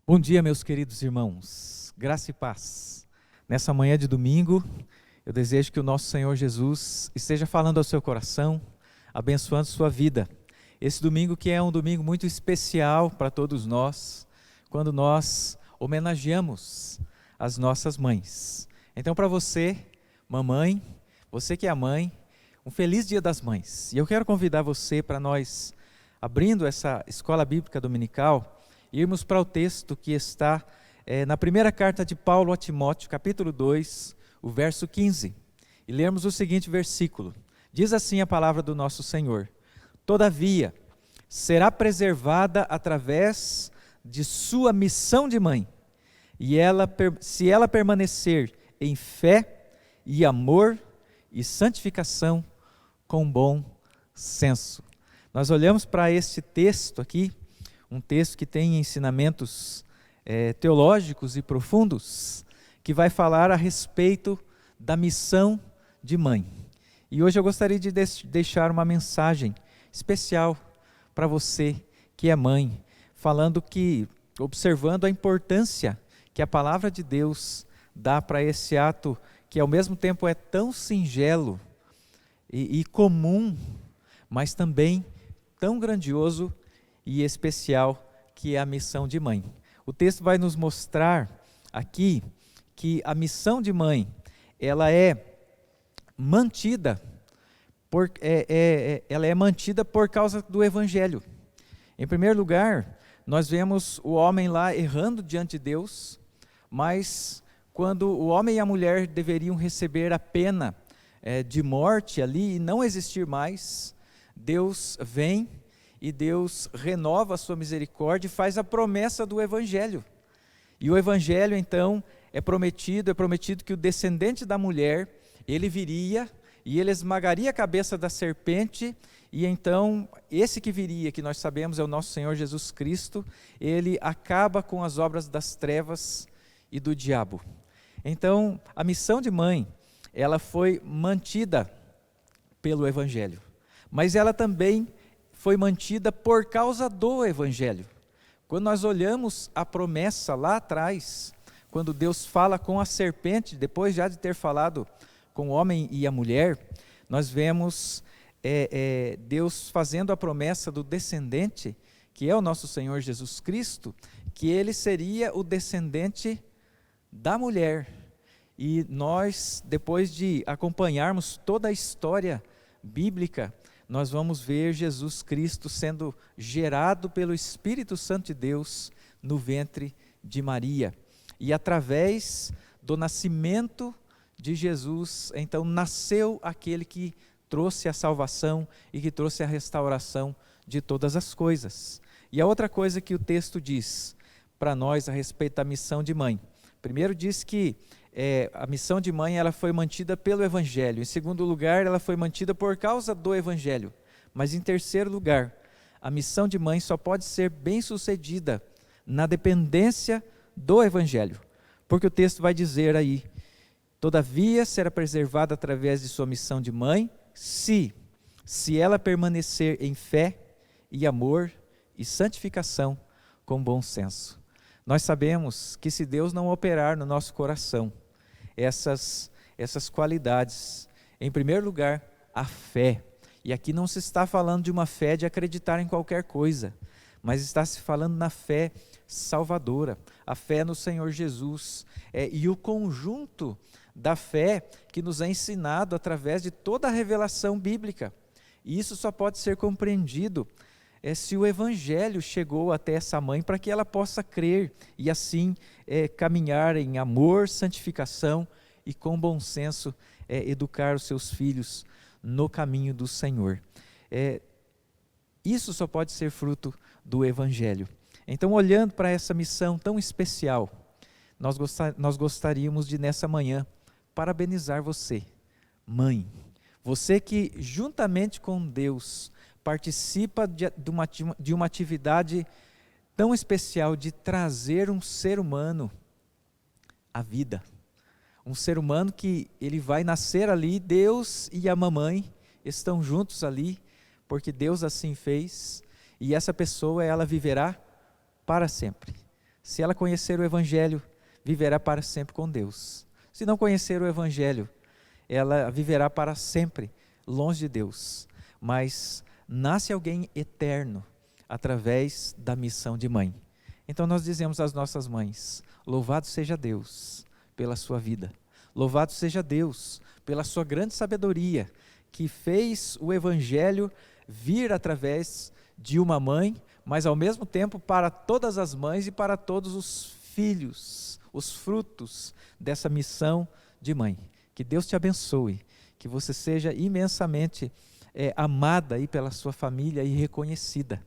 Bom dia, meus queridos irmãos, graça e paz. Nessa manhã de domingo, eu desejo que o nosso Senhor Jesus esteja falando ao seu coração, abençoando sua vida. Esse domingo que é um domingo muito especial para todos nós, quando nós homenageamos as nossas mães. Então, para você, mamãe, você que é a mãe, um feliz Dia das Mães. E eu quero convidar você para nós, abrindo essa escola bíblica dominical, irmos para o texto que está na primeira carta de Paulo a Timóteo, capítulo 2, o verso 15, e lermos o seguinte versículo. Diz assim a palavra do nosso Senhor: Todavia, será preservada através de sua missão de mãe, e se ela permanecer em fé e amor e santificação com bom senso. Nós olhamos para este texto aqui, um texto que tem ensinamentos teológicos e profundos, que vai falar a respeito da missão de mãe. E hoje eu gostaria de deixar uma mensagem especial para você que é mãe, observando a importância que a palavra de Deus dá para esse ato, que ao mesmo tempo é tão singelo e comum, mas também tão grandioso e especial, que é a missão de mãe. O texto vai nos mostrar aqui que a missão de mãe, ela é mantida por causa do Evangelho. Em primeiro lugar, nós vemos o homem lá errando diante de Deus, mas quando o homem e a mulher deveriam receber a pena de morte ali e não existir mais, Deus vem e Deus renova a sua misericórdia e faz a promessa do Evangelho. E o Evangelho, então, é prometido que o descendente da mulher, ele viria e ele esmagaria a cabeça da serpente, e então, esse que viria, que nós sabemos é o nosso Senhor Jesus Cristo, ele acaba com as obras das trevas e do diabo. Então, a missão de mãe, ela foi mantida pelo Evangelho, mas ela também foi mantida por causa do Evangelho. Quando nós olhamos a promessa lá atrás, quando Deus fala com a serpente, depois já de ter falado com o homem e a mulher, nós vemos Deus fazendo a promessa do descendente, que é o nosso Senhor Jesus Cristo, que ele seria o descendente da mulher. E nós, depois de acompanharmos toda a história bíblica, nós vamos ver Jesus Cristo sendo gerado pelo Espírito Santo de Deus no ventre de Maria. E através do nascimento de Jesus, então nasceu aquele que trouxe a salvação e que trouxe a restauração de todas as coisas. E a outra coisa que o texto diz para nós a respeito da missão de mãe. Primeiro diz que a missão de mãe ela foi mantida pelo Evangelho. Em segundo lugar, ela foi mantida por causa do Evangelho. Mas em terceiro lugar, a missão de mãe só pode ser bem sucedida na dependência do Evangelho. Porque o texto vai dizer aí: todavia será preservada através de sua missão de mãe, se ela permanecer em fé e amor e santificação com bom senso. Nós sabemos que se Deus não operar no nosso coração essas qualidades, em primeiro lugar, a fé. E aqui não se está falando de uma fé de acreditar em qualquer coisa, mas está se falando na fé salvadora, a fé no Senhor Jesus, e o conjunto da fé que nos é ensinado através de toda a revelação bíblica. E isso só pode ser compreendido se o Evangelho chegou até essa mãe para que ela possa crer e assim caminhar em amor, santificação e com bom senso educar os seus filhos no caminho do Senhor. Isso só pode ser fruto do Evangelho. Então, olhando para essa missão tão especial, nós gostaríamos de nessa manhã parabenizar você, mãe, você que juntamente com Deus participa de uma atividade tão especial de trazer um ser humano à vida. Um ser humano que ele vai nascer ali, Deus e a mamãe estão juntos ali, porque Deus assim fez, e essa pessoa ela viverá para sempre. Se ela conhecer o Evangelho, viverá para sempre com Deus. Se não conhecer o Evangelho, ela viverá para sempre longe de Deus. Mas nasce alguém eterno através da missão de mãe. Então nós dizemos às nossas mães: louvado seja Deus pela sua vida. Louvado seja Deus pela sua grande sabedoria, que fez o Evangelho vir através de uma mãe, mas ao mesmo tempo para todas as mães e para todos os filhos, os frutos dessa missão de mãe. Que Deus te abençoe, que você seja imensamente amada aí pela sua família e reconhecida,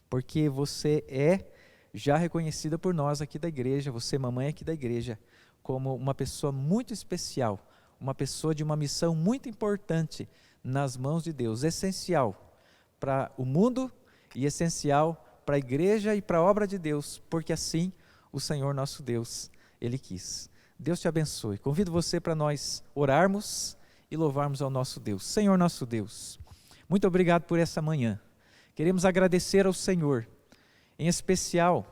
porque você é já reconhecida por nós aqui da igreja, você mamãe aqui da igreja, como uma pessoa muito especial, uma pessoa de uma missão muito importante nas mãos de Deus, essencial para o mundo e essencial para a igreja e para a obra de Deus, porque assim o Senhor nosso Deus, Ele quis. Deus te abençoe. Convido você para nós orarmos e louvarmos ao nosso Deus. Senhor nosso Deus, muito obrigado por essa manhã. Queremos agradecer ao Senhor, em especial,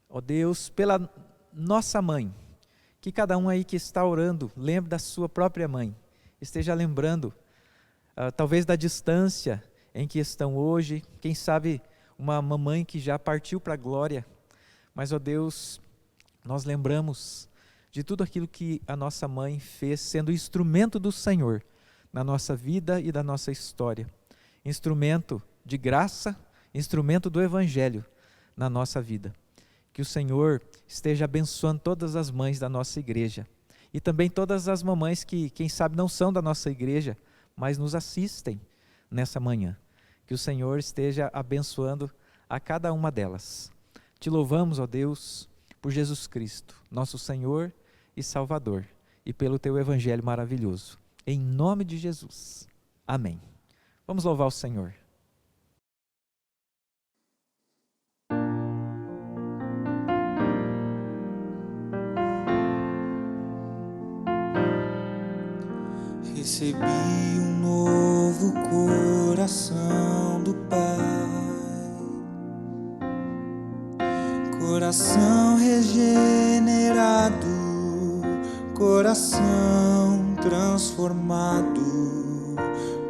ó Deus, pela nossa mãe. Que cada um aí que está orando, lembre da sua própria mãe. Esteja lembrando, talvez da distância em que estão hoje. Quem sabe uma mamãe que já partiu para a glória. Mas, ó Deus, nós lembramos de tudo aquilo que a nossa mãe fez, sendo instrumento do Senhor na nossa vida e da nossa história. Instrumento de graça, instrumento do Evangelho na nossa vida. Que o Senhor esteja abençoando todas as mães da nossa igreja e também todas as mamães que, quem sabe, não são da nossa igreja, mas nos assistem nessa manhã. Que o Senhor esteja abençoando a cada uma delas. Te louvamos, ó Deus, por Jesus Cristo, nosso Senhor e Salvador, e pelo Teu Evangelho maravilhoso. Em nome de Jesus. Amém. Vamos louvar o Senhor. Recebi um novo coração do Pai, coração regenerado, coração transformado,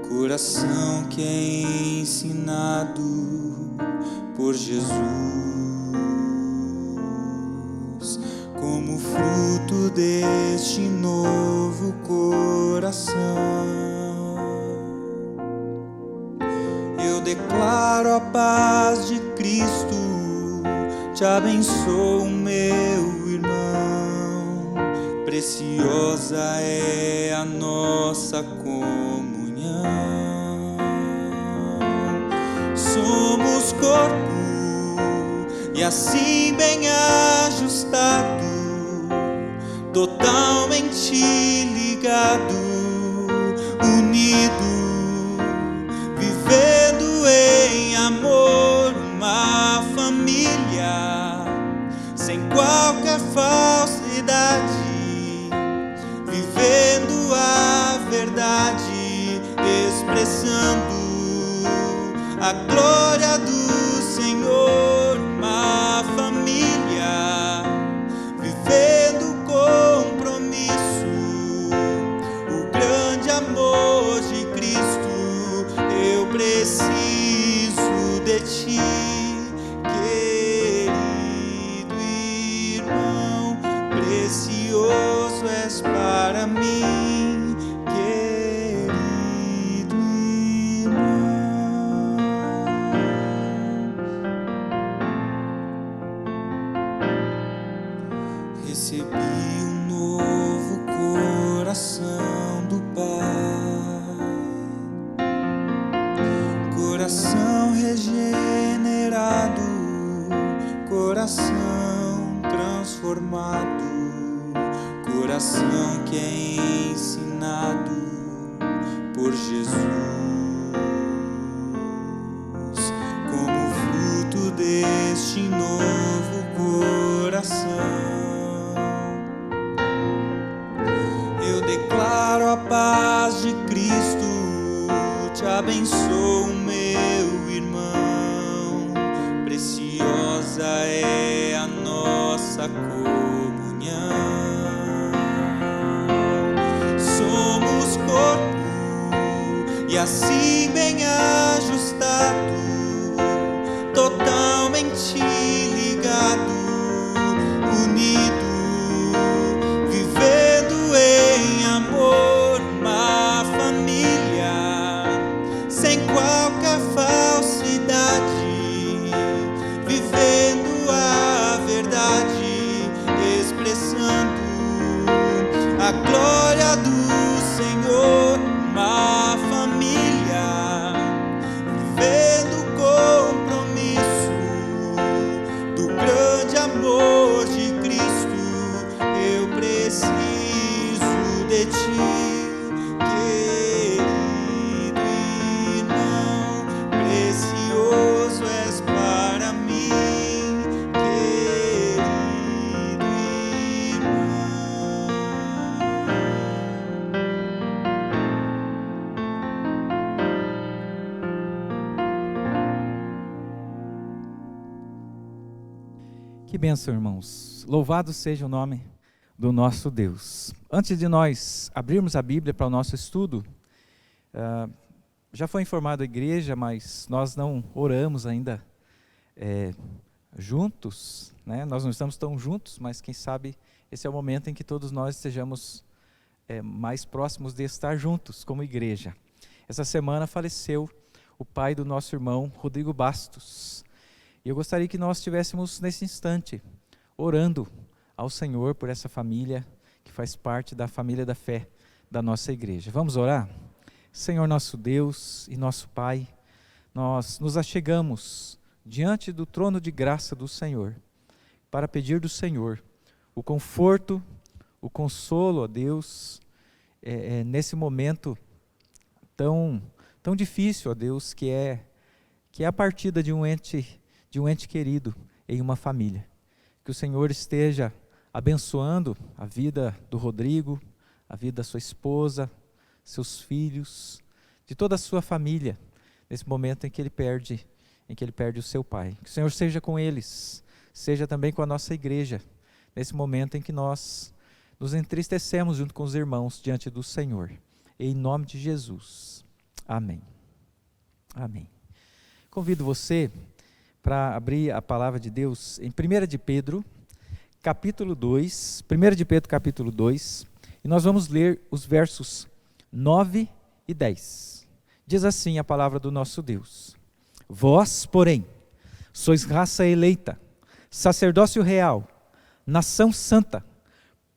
coração que é ensinado por Jesus, como fruto deste novo coração. Eu declaro a paz de Cristo, te abençoo, meu irmão, preciosa é a nossa comunhão. Somos corpo e assim bem ajustado, totalmente ligado, unido, vivendo em amor, uma família, sem qualquer falsidade, vivendo a verdade, expressando a glória do Senhor, uma família, vivendo compromisso, o grande amor de Cristo. Eu preciso de ti, querido irmão, precioso és para mim, querido irmão. Recebi um novo coração do Pai, coração regenerado, coração transformado, coração que é ensinado por Jesus, como fruto deste novo coração. Eu declaro a paz de Cristo, te abençoo, meu irmão, preciosa é a nossa nossa comunhão. Somos corpo e assim bem ajustado, totalmente ligado, unido, vivendo em amor, uma família, sem qualquer falsidade, vivendo a verdade, expressando a glória do Senhor, uma família, vivendo o compromisso do grande amor de Cristo. Eu preciso de ti, querido irmão, precioso és para mim, querido irmão. Que bênção, irmãos. Louvado seja o nome do nosso Deus. Antes de nós abrirmos a Bíblia para o nosso estudo, já foi informado a igreja, mas nós não oramos ainda juntos, né? Nós não estamos tão juntos, mas quem sabe esse é o momento em que todos nós estejamos mais próximos de estar juntos como igreja. Essa semana faleceu o pai do nosso irmão Rodrigo Bastos. E eu gostaria que nós estivéssemos nesse instante orando ao Senhor por essa família que faz parte da família da fé da nossa igreja. Vamos orar? Senhor nosso Deus e nosso Pai, nós nos achegamos diante do trono de graça do Senhor para pedir do Senhor o conforto, o consolo, ó Deus, nesse momento tão difícil, ó Deus, que é a partida de um ente querido em uma família. Que o Senhor esteja abençoando a vida do Rodrigo, a vida da sua esposa, seus filhos, de toda a sua família, nesse momento em que ele perde o seu pai. Que o Senhor seja com eles, seja também com a nossa igreja, nesse momento em que nós nos entristecemos junto com os irmãos diante do Senhor. Em nome de Jesus. Amém. Amém. Convido você para abrir a palavra de Deus em 1 de Pedro, capítulo 2, 1 de Pedro, capítulo 2, e nós vamos ler os versos 9 e 10. Diz assim a palavra do nosso Deus: Vós, porém, sois raça eleita, sacerdócio real, nação santa,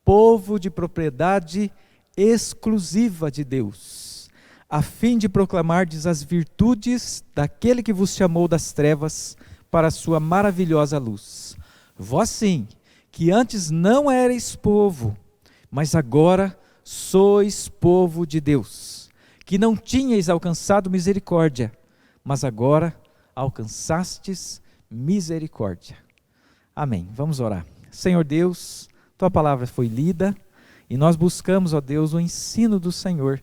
povo de propriedade exclusiva de Deus, a fim de proclamardes as virtudes daquele que vos chamou das trevas para a sua maravilhosa luz. Vós sim, que antes não erais povo, mas agora sois povo de Deus, que não tinhais alcançado misericórdia, mas agora alcançastes misericórdia. Amém. Vamos orar. Senhor Deus, tua palavra foi lida e nós buscamos, ó Deus, o ensino do Senhor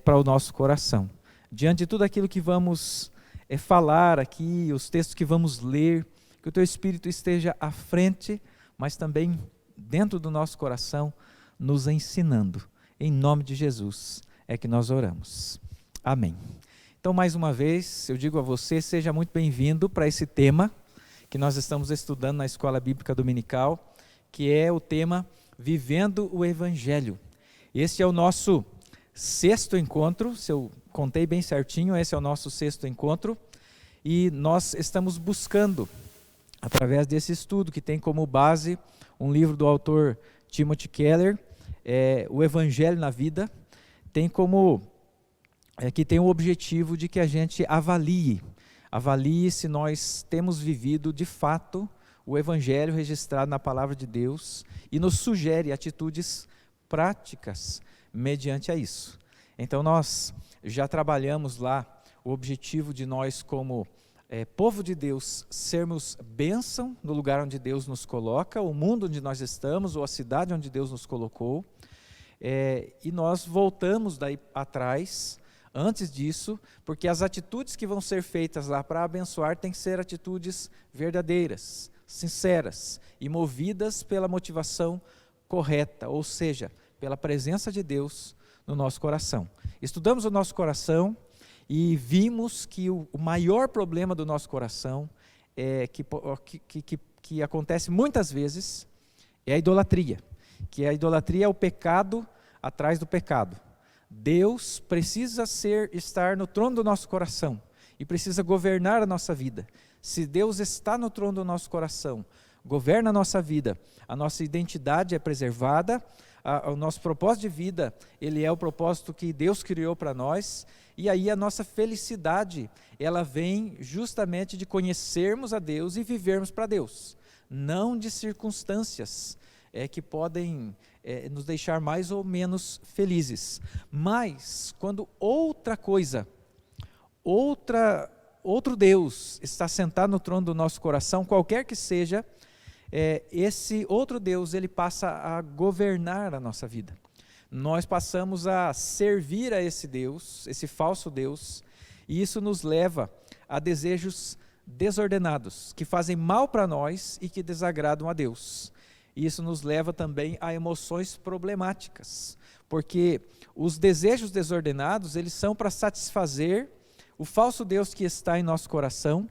para o nosso coração. Diante de tudo aquilo que vamos falar aqui, os textos que vamos ler, que o teu Espírito esteja à frente, mas também dentro do nosso coração, nos ensinando. Em nome de Jesus é que nós oramos. Amém. Então, mais uma vez, eu digo a você, seja muito bem-vindo para esse tema que nós estamos estudando na Escola Bíblica Dominical, que é o tema Vivendo o Evangelho. Este é o nosso 6º encontro, se eu contei bem certinho, esse é o nosso 6º encontro, e nós estamos buscando, através desse estudo, que tem como base um livro do autor Timothy Keller, O Evangelho na Vida, que tem o objetivo de que a gente avalie se nós temos vivido de fato o Evangelho registrado na Palavra de Deus e nos sugere atitudes práticas mediante a isso. Então nós já trabalhamos lá o objetivo de nós como povo de Deus sermos bênção no lugar onde Deus nos coloca, o mundo onde nós estamos ou a cidade onde Deus nos colocou, e nós voltamos daí atrás, antes disso, porque as atitudes que vão ser feitas lá para abençoar têm que ser atitudes verdadeiras, sinceras e movidas pela motivação correta, ou seja, pela presença de Deus no nosso coração. Estudamos o nosso coração e vimos que o maior problema do nosso coração que acontece muitas vezes é a idolatria, que a idolatria é o pecado atrás do pecado. Deus precisa estar no trono do nosso coração e precisa governar a nossa vida. Se Deus está no trono do nosso coração, governa a nossa vida, a nossa identidade é preservada, o nosso propósito de vida, ele é o propósito que Deus criou para nós, e aí a nossa felicidade, ela vem justamente de conhecermos a Deus e vivermos para Deus, não de circunstâncias que podem nos deixar mais ou menos felizes. Mas quando outra coisa, outro Deus está sentado no trono do nosso coração, qualquer que seja, esse outro Deus, ele passa a governar a nossa vida. Nós passamos a servir a esse Deus, esse falso Deus, e isso nos leva a desejos desordenados, que fazem mal para nós e que desagradam a Deus. E isso nos leva também a emoções problemáticas, porque os desejos desordenados, eles são para satisfazer o falso Deus que está em nosso coração,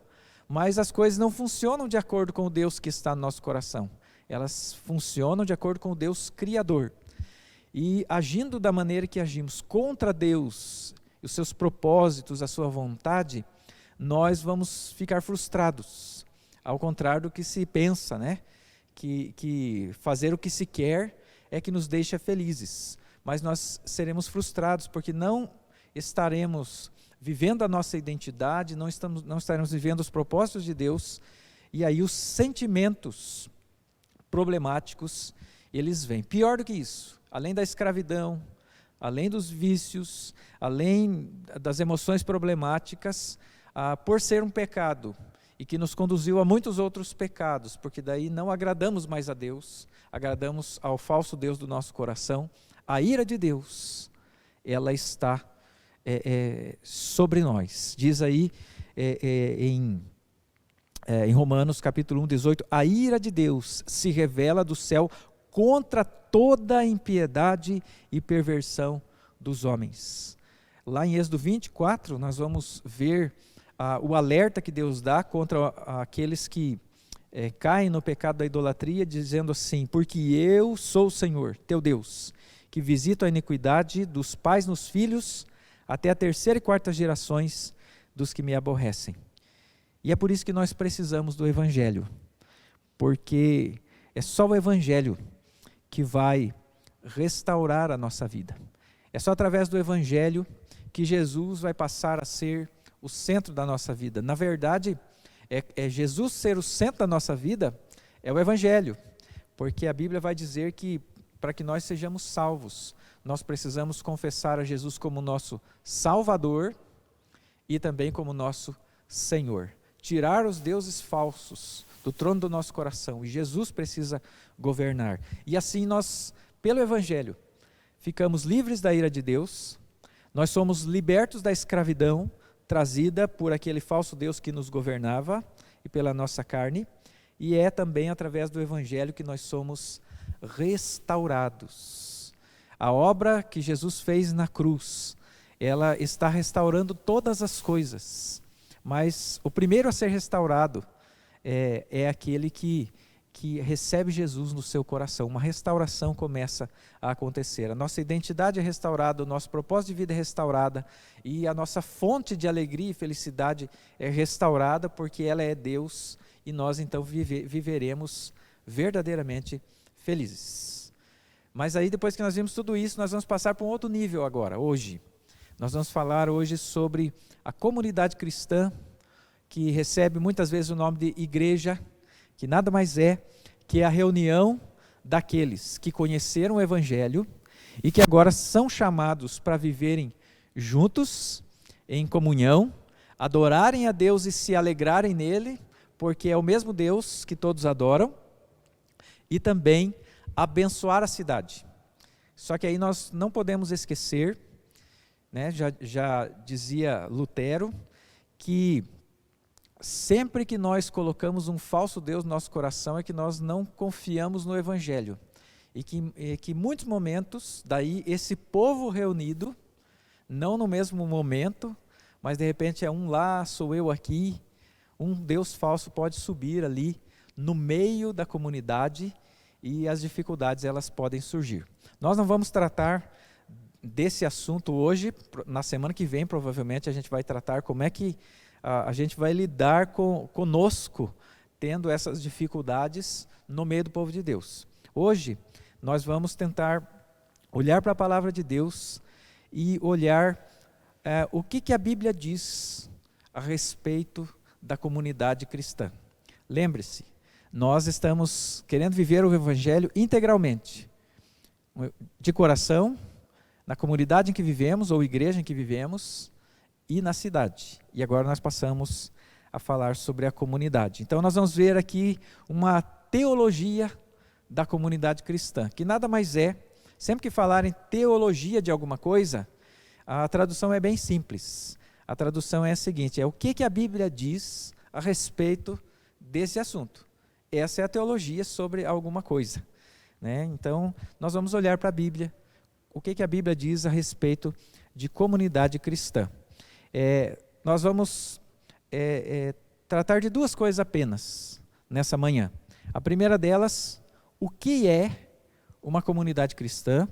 mas as coisas não funcionam de acordo com o Deus que está no nosso coração. Elas funcionam de acordo com o Deus Criador. E agindo da maneira que agimos contra Deus, os seus propósitos, a sua vontade, nós vamos ficar frustrados. Ao contrário do que se pensa, né? Que fazer o que se quer é que nos deixa felizes. Mas nós seremos frustrados porque não estaremos vivendo a nossa identidade, não estaremos vivendo os propósitos de Deus, e aí os sentimentos problemáticos, eles vêm. Pior do que isso, além da escravidão, além dos vícios, além das emoções problemáticas, por ser um pecado, e que nos conduziu a muitos outros pecados, porque daí não agradamos mais a Deus, agradamos ao falso Deus do nosso coração, a ira de Deus, ela está sobre nós. Diz aí em Romanos capítulo 1, 18, a ira de Deus se revela do céu contra toda a impiedade e perversão dos homens. Lá em Êxodo 24, nós vamos ver o alerta que Deus dá contra aqueles que caem no pecado da idolatria, dizendo assim: porque eu sou o Senhor, teu Deus, que visito a iniquidade dos pais nos filhos, até a terceira e quarta gerações dos que me aborrecem. E é por isso que nós precisamos do Evangelho, porque é só o Evangelho que vai restaurar a nossa vida. É só através do Evangelho que Jesus vai passar a ser o centro da nossa vida. Na verdade, Jesus ser o centro da nossa vida é o Evangelho, porque a Bíblia vai dizer que para que nós sejamos salvos, nós precisamos confessar a Jesus como nosso Salvador e também como nosso Senhor. Tirar os deuses falsos do trono do nosso coração, e Jesus precisa governar. E assim nós, pelo Evangelho, ficamos livres da ira de Deus, nós somos libertos da escravidão trazida por aquele falso Deus que nos governava e pela nossa carne, e é também através do Evangelho que nós somos restaurados. A obra que Jesus fez na cruz, ela está restaurando todas as coisas, mas o primeiro a ser restaurado é aquele que recebe Jesus no seu coração. Uma restauração começa a acontecer. A nossa identidade é restaurada, o nosso propósito de vida é restaurada, e a nossa fonte de alegria e felicidade é restaurada, porque ela é Deus, e nós então viveremos verdadeiramente felizes. Mas aí, depois que nós vimos tudo isso, nós vamos passar para um outro nível agora, hoje. Nós vamos falar hoje sobre a comunidade cristã, que recebe muitas vezes o nome de igreja, que nada mais é que a reunião daqueles que conheceram o Evangelho e que agora são chamados para viverem juntos, em comunhão, adorarem a Deus e se alegrarem nele, porque é o mesmo Deus que todos adoram, e também abençoar a cidade. Só que aí nós não podemos esquecer, né, já dizia Lutero, que sempre que nós colocamos um falso Deus no nosso coração é que nós não confiamos no Evangelho. E que em muitos momentos, daí esse povo reunido, não no mesmo momento, mas de repente é um lá, sou eu aqui, um Deus falso pode subir ali no meio da comunidade e as dificuldades elas podem surgir. Nós não vamos tratar desse assunto hoje, na semana que vem provavelmente a gente vai tratar como é que a gente vai lidar conosco, tendo essas dificuldades no meio do povo de Deus. Hoje nós vamos tentar olhar para a palavra de Deus e olhar o que a Bíblia diz a respeito da comunidade cristã. Lembre-se, nós estamos querendo viver o Evangelho integralmente, de coração, na comunidade em que vivemos, ou igreja em que vivemos, e na cidade. E agora nós passamos a falar sobre a comunidade. Então nós vamos ver aqui uma teologia da comunidade cristã, que nada mais é, sempre que falarem teologia de alguma coisa, a tradução é bem simples. A tradução é a seguinte, é o que a Bíblia diz a respeito desse assunto. Essa é a teologia sobre alguma coisa, né? Então, nós vamos olhar para a Bíblia, o que a Bíblia diz a respeito de comunidade cristã. Nós vamos tratar de duas coisas apenas nessa manhã. A primeira delas, o que é uma comunidade cristã,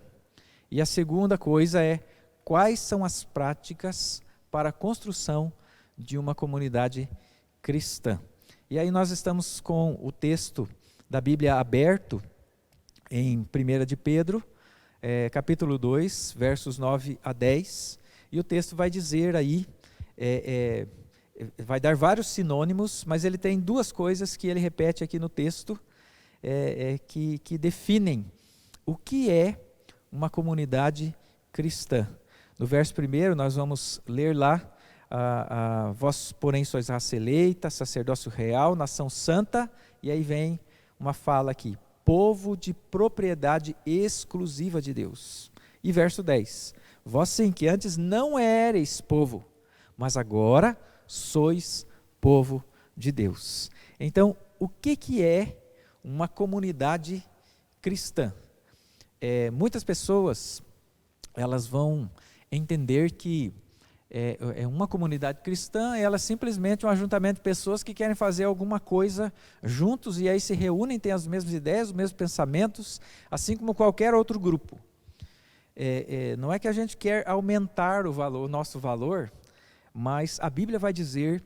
e a segunda coisa é quais são as práticas para a construção de uma comunidade cristã. E aí nós estamos com o texto da Bíblia aberto em 1 de Pedro, capítulo 2, versos 9 a 10, e o texto vai dizer aí, vai dar vários sinônimos, mas ele tem duas coisas que ele repete aqui no texto, que definem o que é uma comunidade cristã. No verso 1 nós vamos ler lá, vós porém sois raça eleita, sacerdócio real, nação santa, e aí vem uma fala aqui, povo de propriedade exclusiva de Deus. E verso 10, vós sim que antes não éreis povo, mas agora sois povo de Deus. Então, o que é uma comunidade cristã? Muitas pessoas, elas vão entender que uma comunidade cristã, ela é simplesmente um ajuntamento de pessoas que querem fazer alguma coisa juntos e aí se reúnem, têm as mesmas ideias, os mesmos pensamentos, assim como qualquer outro grupo. Não é que a gente quer aumentar o nosso valor, mas a Bíblia vai dizer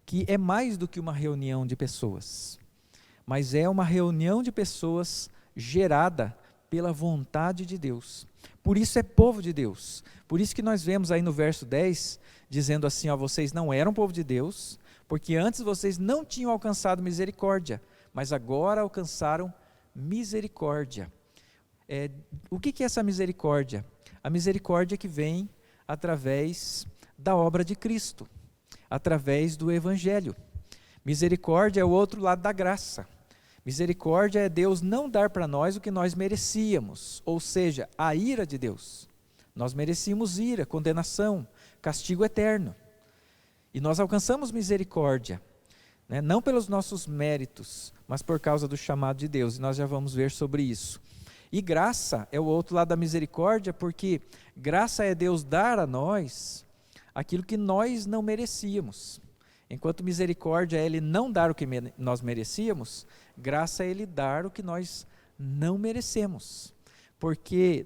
que é mais do que uma reunião de pessoas, mas é uma reunião de pessoas gerada pela vontade de Deus. Por isso é povo de Deus. Por isso que nós vemos aí no verso 10, dizendo assim, vocês não eram povo de Deus, porque antes vocês não tinham alcançado misericórdia, mas agora alcançaram misericórdia. O que é essa misericórdia? A misericórdia que vem através da obra de Cristo, através do Evangelho. Misericórdia é o outro lado da graça. Misericórdia é Deus não dar para nós o que nós merecíamos, ou seja, a ira de Deus. Nós merecíamos ira, condenação, castigo eterno. E nós alcançamos misericórdia, né? Não pelos nossos méritos, mas por causa do chamado de Deus, e nós já vamos ver sobre isso. E graça é o outro lado da misericórdia, porque graça é Deus dar a nós aquilo que nós não merecíamos. Enquanto misericórdia é Ele não dar o que nós merecíamos, graça é Ele dar o que nós não merecemos. Porque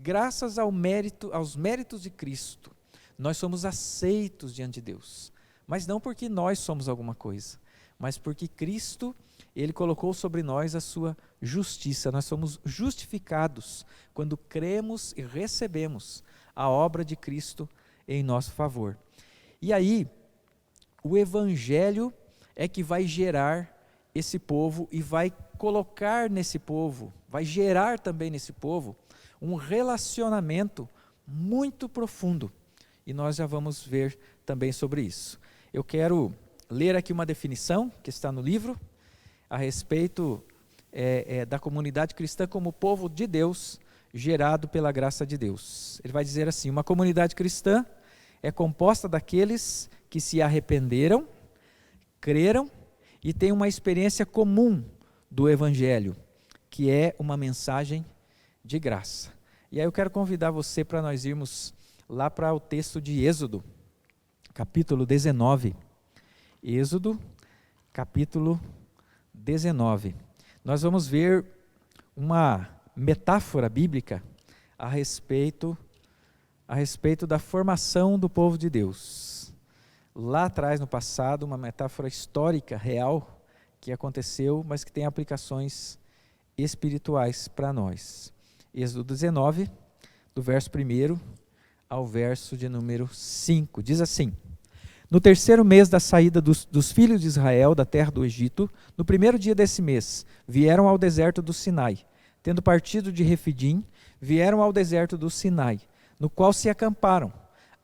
graças aos méritos de Cristo, nós somos aceitos diante de Deus. Mas não porque nós somos alguma coisa, mas porque Cristo, Ele colocou sobre nós a sua justiça. Nós somos justificados quando cremos e recebemos a obra de Cristo em nosso favor. E aí, o Evangelho é que vai gerar esse povo e vai colocar nesse povo, vai gerar também nesse povo um relacionamento muito profundo. E nós já vamos ver também sobre isso. Eu quero ler aqui uma definição que está no livro a respeito da comunidade cristã como povo de Deus, gerado pela graça de Deus. Ele vai dizer assim: uma comunidade cristã é composta daqueles que se arrependeram, creram e têm uma experiência comum do Evangelho, que é uma mensagem de graça. E aí eu quero convidar você para nós irmos lá para o texto de Êxodo, capítulo 19. Êxodo, capítulo 19. Nós vamos ver uma metáfora bíblica a respeito da formação do povo de Deus. Lá atrás, no passado, uma metáfora histórica, real, que aconteceu, mas que tem aplicações espirituais para nós. Êxodo 19, do verso 1 ao verso de número 5, diz assim: No terceiro mês da saída dos filhos de Israel da terra do Egito, no primeiro dia desse mês, vieram ao deserto do Sinai. Tendo partido de Refidim, vieram ao deserto do Sinai, no qual se acamparam.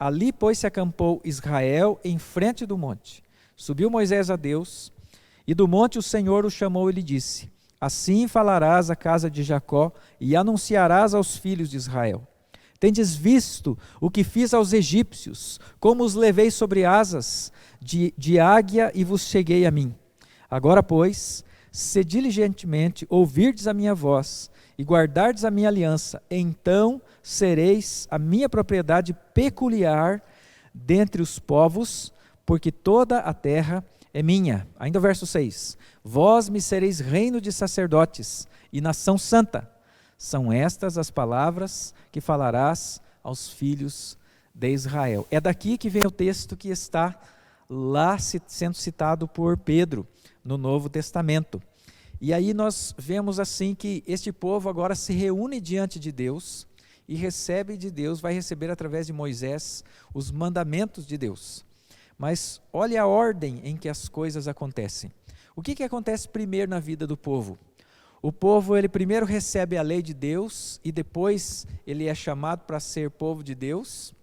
Ali, pois, se acampou Israel em frente do monte. Subiu Moisés a Deus, e do monte o Senhor o chamou e lhe disse: Assim falarás à casa de Jacó e anunciarás aos filhos de Israel: Tendes visto o que fiz aos egípcios, como os levei sobre asas de águia e vos cheguei a mim. Agora, pois, se diligentemente ouvirdes a minha voz e guardardes a minha aliança, então sereis a minha propriedade peculiar dentre os povos, porque toda a terra é minha. Ainda o verso 6. Vós me sereis reino de sacerdotes e nação santa. São estas as palavras que falarás aos filhos de Israel. É daqui que vem o texto que está lá sendo citado por Pedro no Novo Testamento. E aí nós vemos assim que este povo agora se reúne diante de Deus e recebe de Deus, vai receber através de Moisés os mandamentos de Deus. Mas olhe a ordem em que as coisas acontecem. O que acontece primeiro na vida do povo? O povo, ele primeiro recebe a lei de Deus e depois ele é chamado para ser povo de Deus.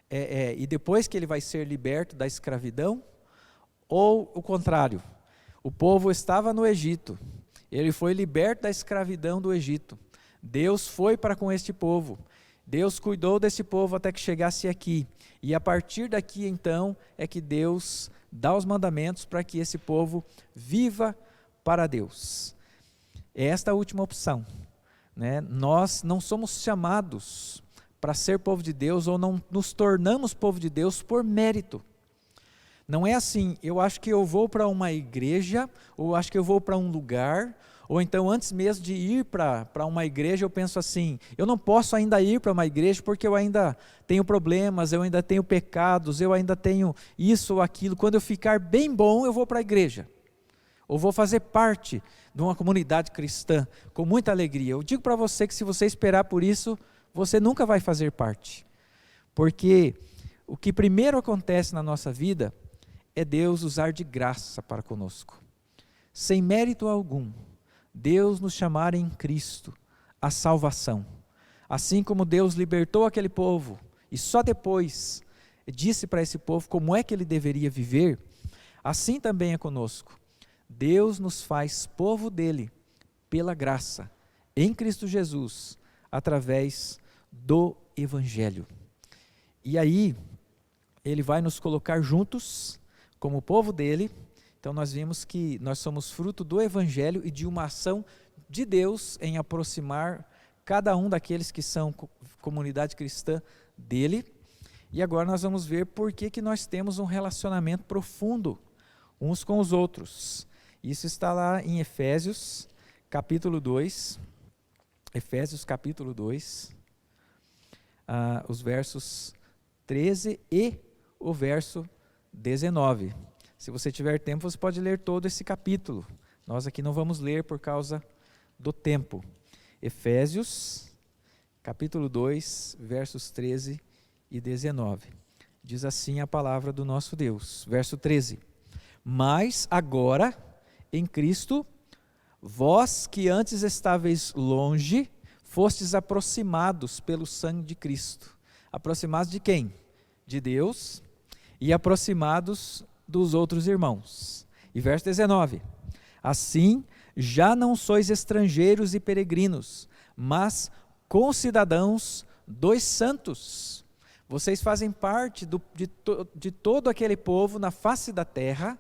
E depois que ele vai ser liberto da escravidão? Ou o contrário? O povo estava no Egito, ele foi liberto da escravidão do Egito. Deus foi para com este povo. Deus cuidou desse povo até que chegasse aqui. E a partir daqui, então, é que Deus dá os mandamentos para que esse povo viva para Deus. É esta a última opção, né? Nós não somos chamados para ser povo de Deus ou não nos tornamos povo de Deus por mérito. Não é assim, eu acho que eu vou para uma igreja, ou acho que eu vou para um lugar, ou então antes mesmo de ir para uma igreja eu penso assim, eu não posso ainda ir para uma igreja porque eu ainda tenho problemas, eu ainda tenho pecados, eu ainda tenho isso ou aquilo. Quando eu ficar bem bom eu vou para a igreja, ou vou fazer parte de uma comunidade cristã com muita alegria. Eu digo para você que se você esperar por isso, você nunca vai fazer parte, porque o que primeiro acontece na nossa vida é Deus usar de graça para conosco, sem mérito algum. Deus nos chamar em Cristo a salvação, assim como Deus libertou aquele povo e só depois disse para esse povo como é que ele deveria viver, assim também é conosco. Deus nos faz povo dele pela graça, em Cristo Jesus, através do Evangelho. E aí, ele vai nos colocar juntos como povo dele. Então nós vimos que nós somos fruto do Evangelho e de uma ação de Deus em aproximar cada um daqueles que são comunidade cristã dele. E agora nós vamos ver por que nós temos um relacionamento profundo uns com os outros. Isso está lá em Efésios capítulo 2, os versos 13 e o verso 19. Se você tiver tempo, você pode ler todo esse capítulo. Nós aqui não vamos ler por causa do tempo. Efésios, capítulo 2, versos 13 e 19. Diz assim a palavra do nosso Deus. Verso 13. Mas agora, em Cristo, vós que antes estáveis longe, fostes aproximados pelo sangue de Cristo. Aproximados de quem? De Deus, e aproximados dos outros irmãos. E verso 19. Assim, já não sois estrangeiros e peregrinos, mas concidadãos dos santos. Vocês fazem parte de todo aquele povo na face da terra,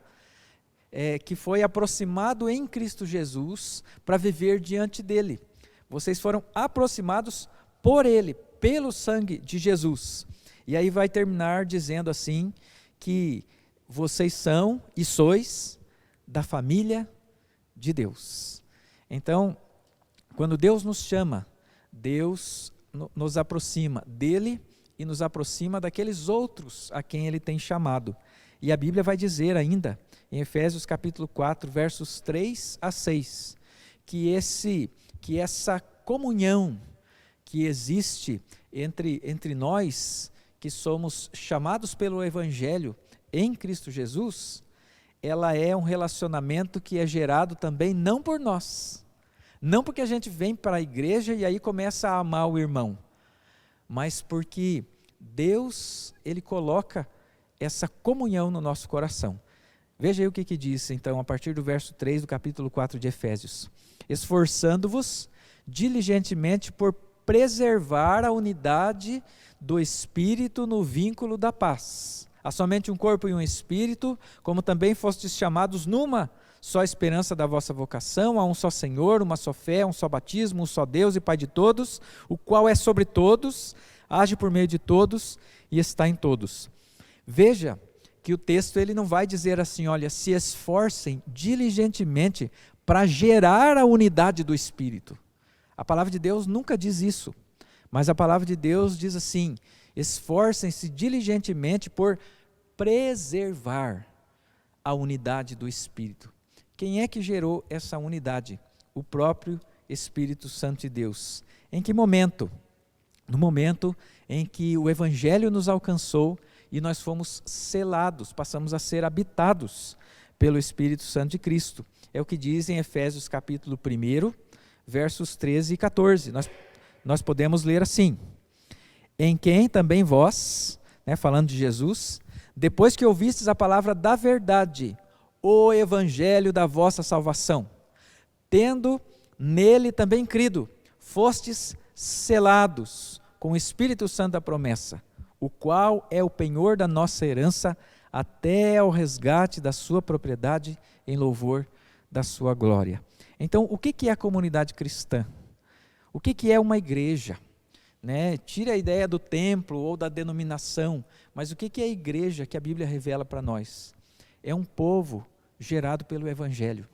que foi aproximado em Cristo Jesus para viver diante dele. Vocês foram aproximados por ele, pelo sangue de Jesus. E aí vai terminar dizendo assim, que vocês são e sois da família de Deus. Então, quando Deus nos chama, Deus nos aproxima dele e nos aproxima daqueles outros a quem ele tem chamado. E a Bíblia vai dizer ainda, em Efésios capítulo 4, versos 3 a 6, que essa comunhão que existe entre nós, que somos chamados pelo Evangelho em Cristo Jesus, ela é um relacionamento que é gerado também não por nós, não porque a gente vem para a igreja e aí começa a amar o irmão, mas porque Deus, ele coloca essa comunhão no nosso coração. Veja aí o que diz então a partir do verso 3 do capítulo 4 de Efésios: esforçando-vos diligentemente por preservar a unidade do Espírito no vínculo da paz. Há somente um corpo e um Espírito, como também fostes chamados numa só esperança da vossa vocação, há um só Senhor, uma só fé, um só batismo, um só Deus e Pai de todos, o qual é sobre todos, age por meio de todos e está em todos. Veja que o texto ele não vai dizer assim, olha, se esforcem diligentemente para gerar a unidade do Espírito. A palavra de Deus nunca diz isso, mas a palavra de Deus diz assim, esforcem-se diligentemente por preservar a unidade do Espírito. Quem é que gerou essa unidade? O próprio Espírito Santo de Deus. Em que momento? No momento em que o Evangelho nos alcançou e nós fomos selados, passamos a ser habitados pelo Espírito Santo de Cristo. É o que diz em Efésios capítulo 1, versos 13 e 14. Nós podemos ler assim: em quem também vós, falando de Jesus, depois que ouvistes a palavra da verdade, o evangelho da vossa salvação, tendo nele também crido, fostes selados com o Espírito Santo da promessa, o qual é o penhor da nossa herança até ao resgate da sua propriedade em louvor da sua glória. Então, o que é a comunidade cristã? O que é uma igreja? Tira a ideia do templo ou da denominação, mas o que é a igreja que a Bíblia revela para nós? É um povo gerado pelo Evangelho,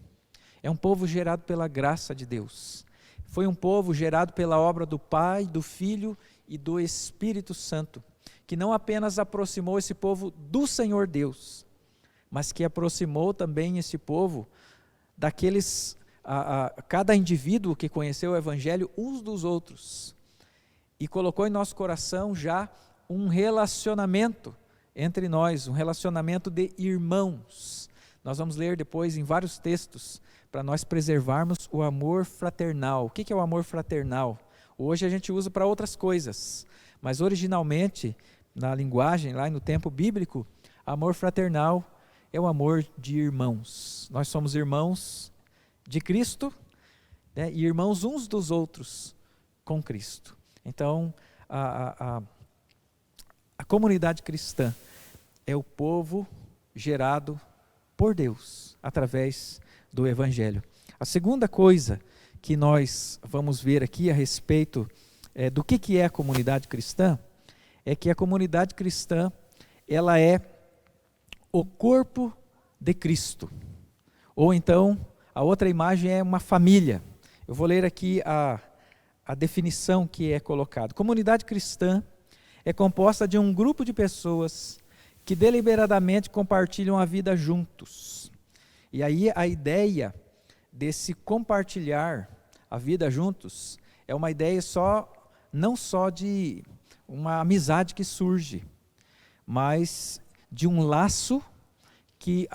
é um povo gerado pela graça de Deus, foi um povo gerado pela obra do Pai, do Filho e do Espírito Santo, que não apenas aproximou esse povo do Senhor Deus, mas que aproximou também esse povo daqueles, cada indivíduo que conheceu o Evangelho uns dos outros, e colocou em nosso coração já um relacionamento entre nós, um relacionamento de irmãos. Nós vamos ler depois em vários textos, para nós preservarmos o amor fraternal. O que é o amor fraternal? Hoje a gente usa para outras coisas, mas originalmente, na linguagem, lá no tempo bíblico, amor fraternal é o amor de irmãos. Nós somos irmãos de Cristo, e irmãos uns dos outros com Cristo. Então, a comunidade cristã é o povo gerado por Deus, através do Evangelho. A segunda coisa que nós vamos ver aqui a respeito do que é a comunidade cristã, é que a comunidade cristã, ela é o corpo de Cristo. Ou então, a outra imagem é uma família. Eu vou ler aqui a definição que é colocada. Comunidade cristã é composta de um grupo de pessoas que deliberadamente compartilham a vida juntos. E aí a ideia desse compartilhar a vida juntos é uma ideia não só de uma amizade que surge, mas de um laço que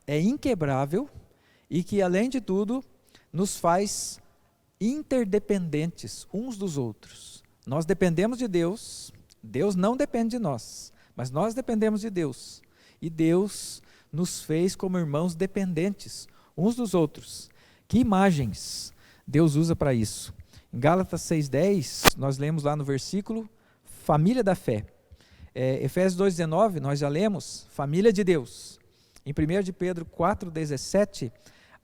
é inquebrável e que, além de tudo, nos faz interdependentes uns dos outros. Nós dependemos de Deus, Deus não depende de nós, mas nós dependemos de Deus. E Deus nos fez como irmãos dependentes uns dos outros. Que imagens Deus usa para isso? Em Gálatas 6,10, nós lemos lá no versículo, família da fé. Efésios 2,19, nós já lemos, família de Deus. Em 1 de Pedro 4,17,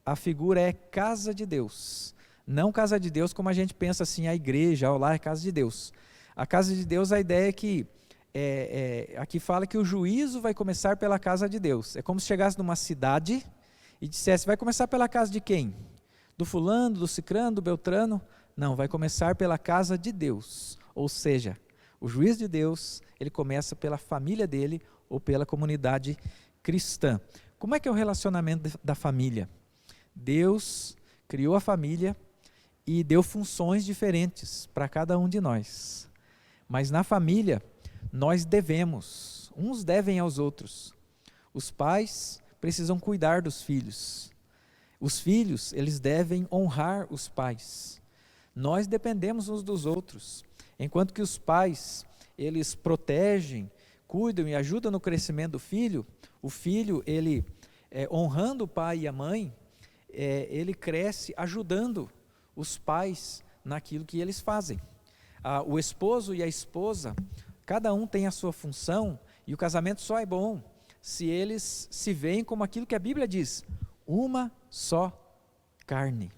a figura é casa de Deus. Não casa de Deus como a gente pensa assim, a igreja, o lar é casa de Deus. A casa de Deus, a ideia é que, aqui fala que o juízo vai começar pela casa de Deus. É como se chegasse numa cidade e dissesse, vai começar pela casa de quem? Do fulano, do cicrano, do beltrano? Não, vai começar pela casa de Deus. Ou seja, o juízo de Deus, ele começa pela família dele ou pela comunidade cristã. Como é que é o relacionamento da família? Deus criou a família e deu funções diferentes para cada um de nós. Mas na família, nós devemos, uns devem aos outros. Os pais precisam cuidar dos filhos. Os filhos, eles devem honrar os pais. Nós dependemos uns dos outros. Enquanto que os pais, eles protegem, cuidam e ajudam no crescimento do filho, o filho, ele, honrando o pai e a mãe, ele cresce ajudando os pais naquilo que eles fazem. O esposo e a esposa, cada um tem a sua função, e o casamento só é bom se eles se veem como aquilo que a Bíblia diz, uma só carne.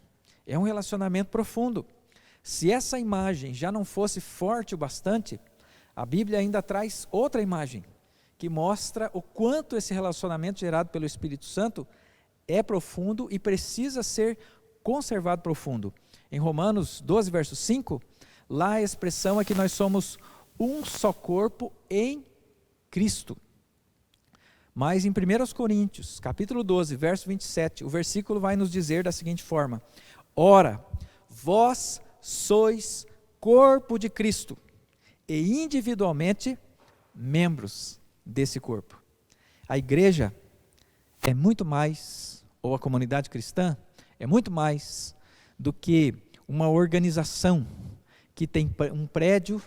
É um relacionamento profundo. Se essa imagem já não fosse forte o bastante, a Bíblia ainda traz outra imagem, que mostra o quanto esse relacionamento gerado pelo Espírito Santo é profundo e precisa ser conservado profundo. Em Romanos 12, verso 5, lá a expressão é que nós somos um só corpo em Cristo. Mas em 1 Coríntios, capítulo 12, verso 27, o versículo vai nos dizer da seguinte forma: ora, vós sois corpo de Cristo e individualmente membros desse corpo. A igreja é muito mais, ou a comunidade cristã, é muito mais do que uma organização que tem um prédio,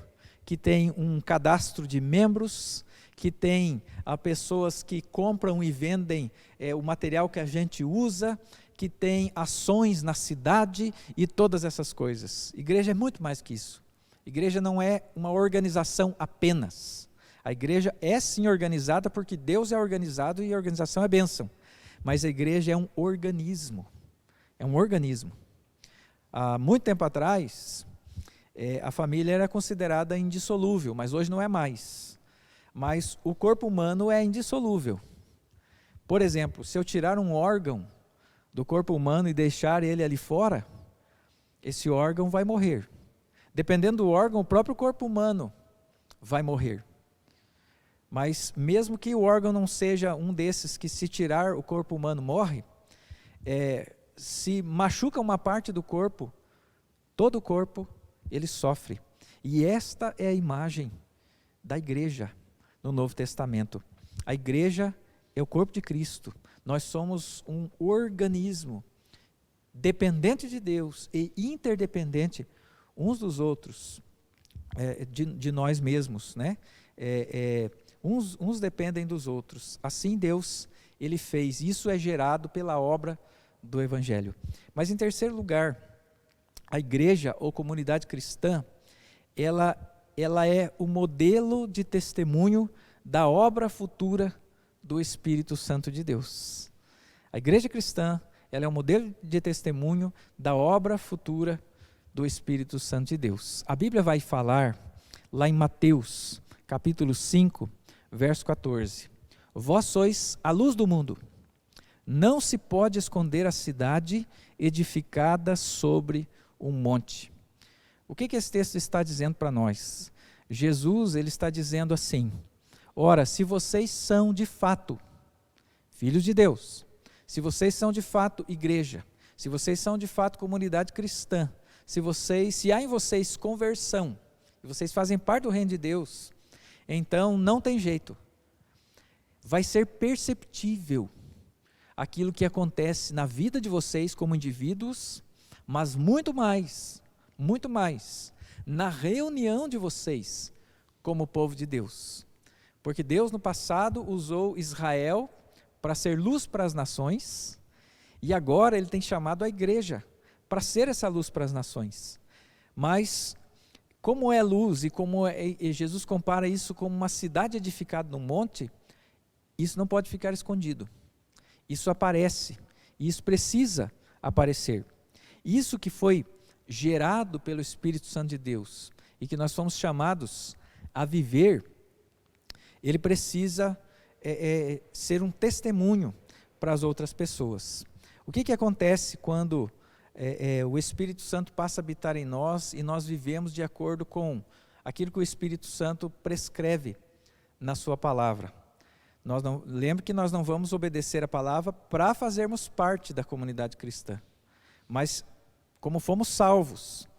que tem um cadastro de membros, que tem pessoas que compram e vendem o material que a gente usa, que tem ações na cidade e todas essas coisas. Igreja é muito mais que isso. Igreja não é uma organização apenas. A igreja é sim organizada porque Deus é organizado e a organização é bênção. Mas a igreja é um organismo. É um organismo. Há muito tempo atrás, a família era considerada indissolúvel, mas hoje não é mais. Mas o corpo humano é indissolúvel. Por exemplo, se eu tirar um órgão do corpo humano e deixar ele ali fora, esse órgão vai morrer. Dependendo do órgão, o próprio corpo humano vai morrer. Mas mesmo que o órgão não seja um desses que, se tirar, o corpo humano morre, se machuca uma parte do corpo, todo o corpo ele sofre. E esta é a imagem da igreja no Novo Testamento. A igreja é o corpo de Cristo. Nós somos um organismo dependente de Deus e interdependente uns dos outros, de nós mesmos, né? Uns dependem dos outros. Assim Deus, ele fez. Isso é gerado pela obra do Evangelho. Mas em terceiro lugar, a igreja ou comunidade cristã, ela é o modelo de testemunho da obra futura do Espírito Santo de Deus. A igreja cristã, ela é um modelo de testemunho da obra futura do Espírito Santo de Deus. A Bíblia vai falar lá em Mateus, capítulo 5, verso 14. Vós sois a luz do mundo. Não se pode esconder a cidade edificada sobre um monte. O que esse texto está dizendo para nós? Jesus, ele está dizendo assim: ora, se vocês são de fato filhos de Deus, se vocês são de fato igreja, se vocês são de fato comunidade cristã, se há em vocês conversão, e vocês fazem parte do reino de Deus, então não tem jeito. Vai ser perceptível aquilo que acontece na vida de vocês como indivíduos, mas muito mais, na reunião de vocês como povo de Deus. Porque Deus no passado usou Israel para ser luz para as nações, e agora ele tem chamado a igreja para ser essa luz para as nações. Mas como é luz e Jesus compara isso como uma cidade edificada no monte, isso não pode ficar escondido. Isso aparece, e isso precisa aparecer. Isso que foi gerado pelo Espírito Santo de Deus e que nós fomos chamados a viver, ele precisa ser um testemunho para as outras pessoas. O que acontece quando o Espírito Santo passa a habitar em nós e nós vivemos de acordo com aquilo que o Espírito Santo prescreve na sua palavra? Lembre que nós não vamos obedecer a palavra para fazermos parte da comunidade cristã, mas como fomos salvos,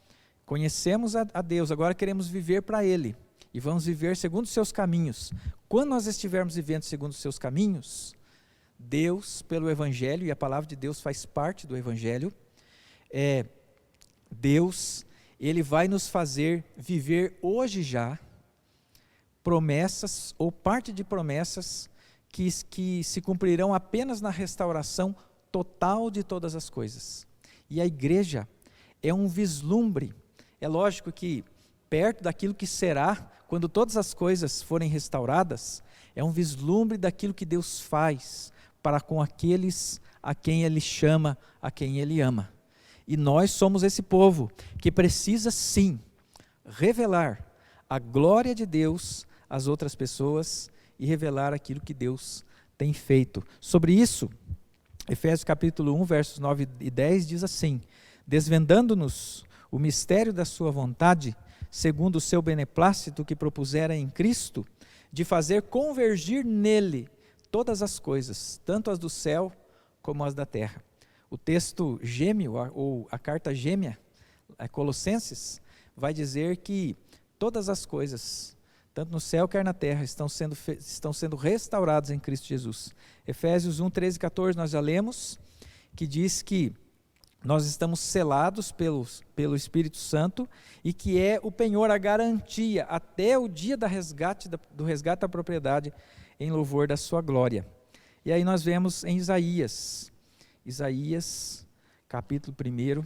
conhecemos a Deus, agora queremos viver para Ele, e vamos viver segundo os seus caminhos. Quando nós estivermos vivendo segundo os seus caminhos, Deus, pelo Evangelho, e a palavra de Deus faz parte do Evangelho, Deus, Ele vai nos fazer viver hoje já promessas, ou parte de promessas, que se cumprirão apenas na restauração total de todas as coisas. E a igreja é um vislumbre. É lógico que perto daquilo que será, quando todas as coisas forem restauradas, é um vislumbre daquilo que Deus faz para com aqueles a quem Ele chama, a quem Ele ama. E nós somos esse povo que precisa sim revelar a glória de Deus às outras pessoas e revelar aquilo que Deus tem feito. Sobre isso, Efésios capítulo 1, versos 9 e 10 diz assim: desvendando-nos o mistério da sua vontade, segundo o seu beneplácito que propusera em Cristo, de fazer convergir nele todas as coisas, tanto as do céu como as da terra. O texto gêmeo, ou a carta gêmea, a Colossenses, vai dizer que todas as coisas, tanto no céu quer na terra, estão sendo restauradas em Cristo Jesus. Efésios 1, 13 e 14 nós já lemos, que diz que nós estamos selados pelo Espírito Santo e que é o penhor, a garantia, até o dia do resgate da propriedade, em louvor da sua glória. E aí nós vemos em Isaías capítulo 1,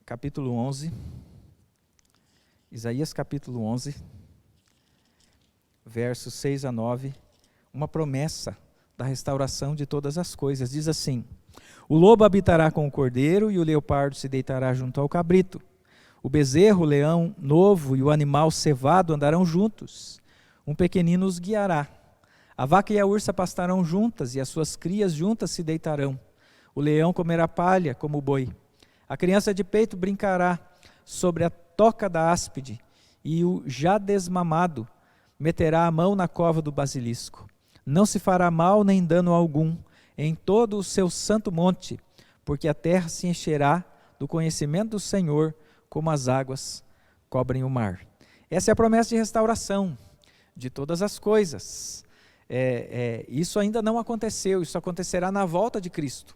capítulo 11, Isaías capítulo 11, versos 6 a 9, uma promessa da restauração de todas as coisas. Diz assim: o lobo habitará com o cordeiro e o leopardo se deitará junto ao cabrito. O bezerro, o leão novo e o animal cevado andarão juntos. Um pequenino os guiará. A vaca e a ursa pastarão juntas e as suas crias juntas se deitarão. O leão comerá palha como o boi. A criança de peito brincará sobre a toca da áspide e o já desmamado meterá a mão na cova do basilisco. Não se fará mal nem dano algum em todo o seu santo monte, porque a terra se encherá do conhecimento do Senhor, como as águas cobrem o mar. Essa é a promessa de restauração de todas as coisas. Isso ainda não aconteceu, isso acontecerá na volta de Cristo.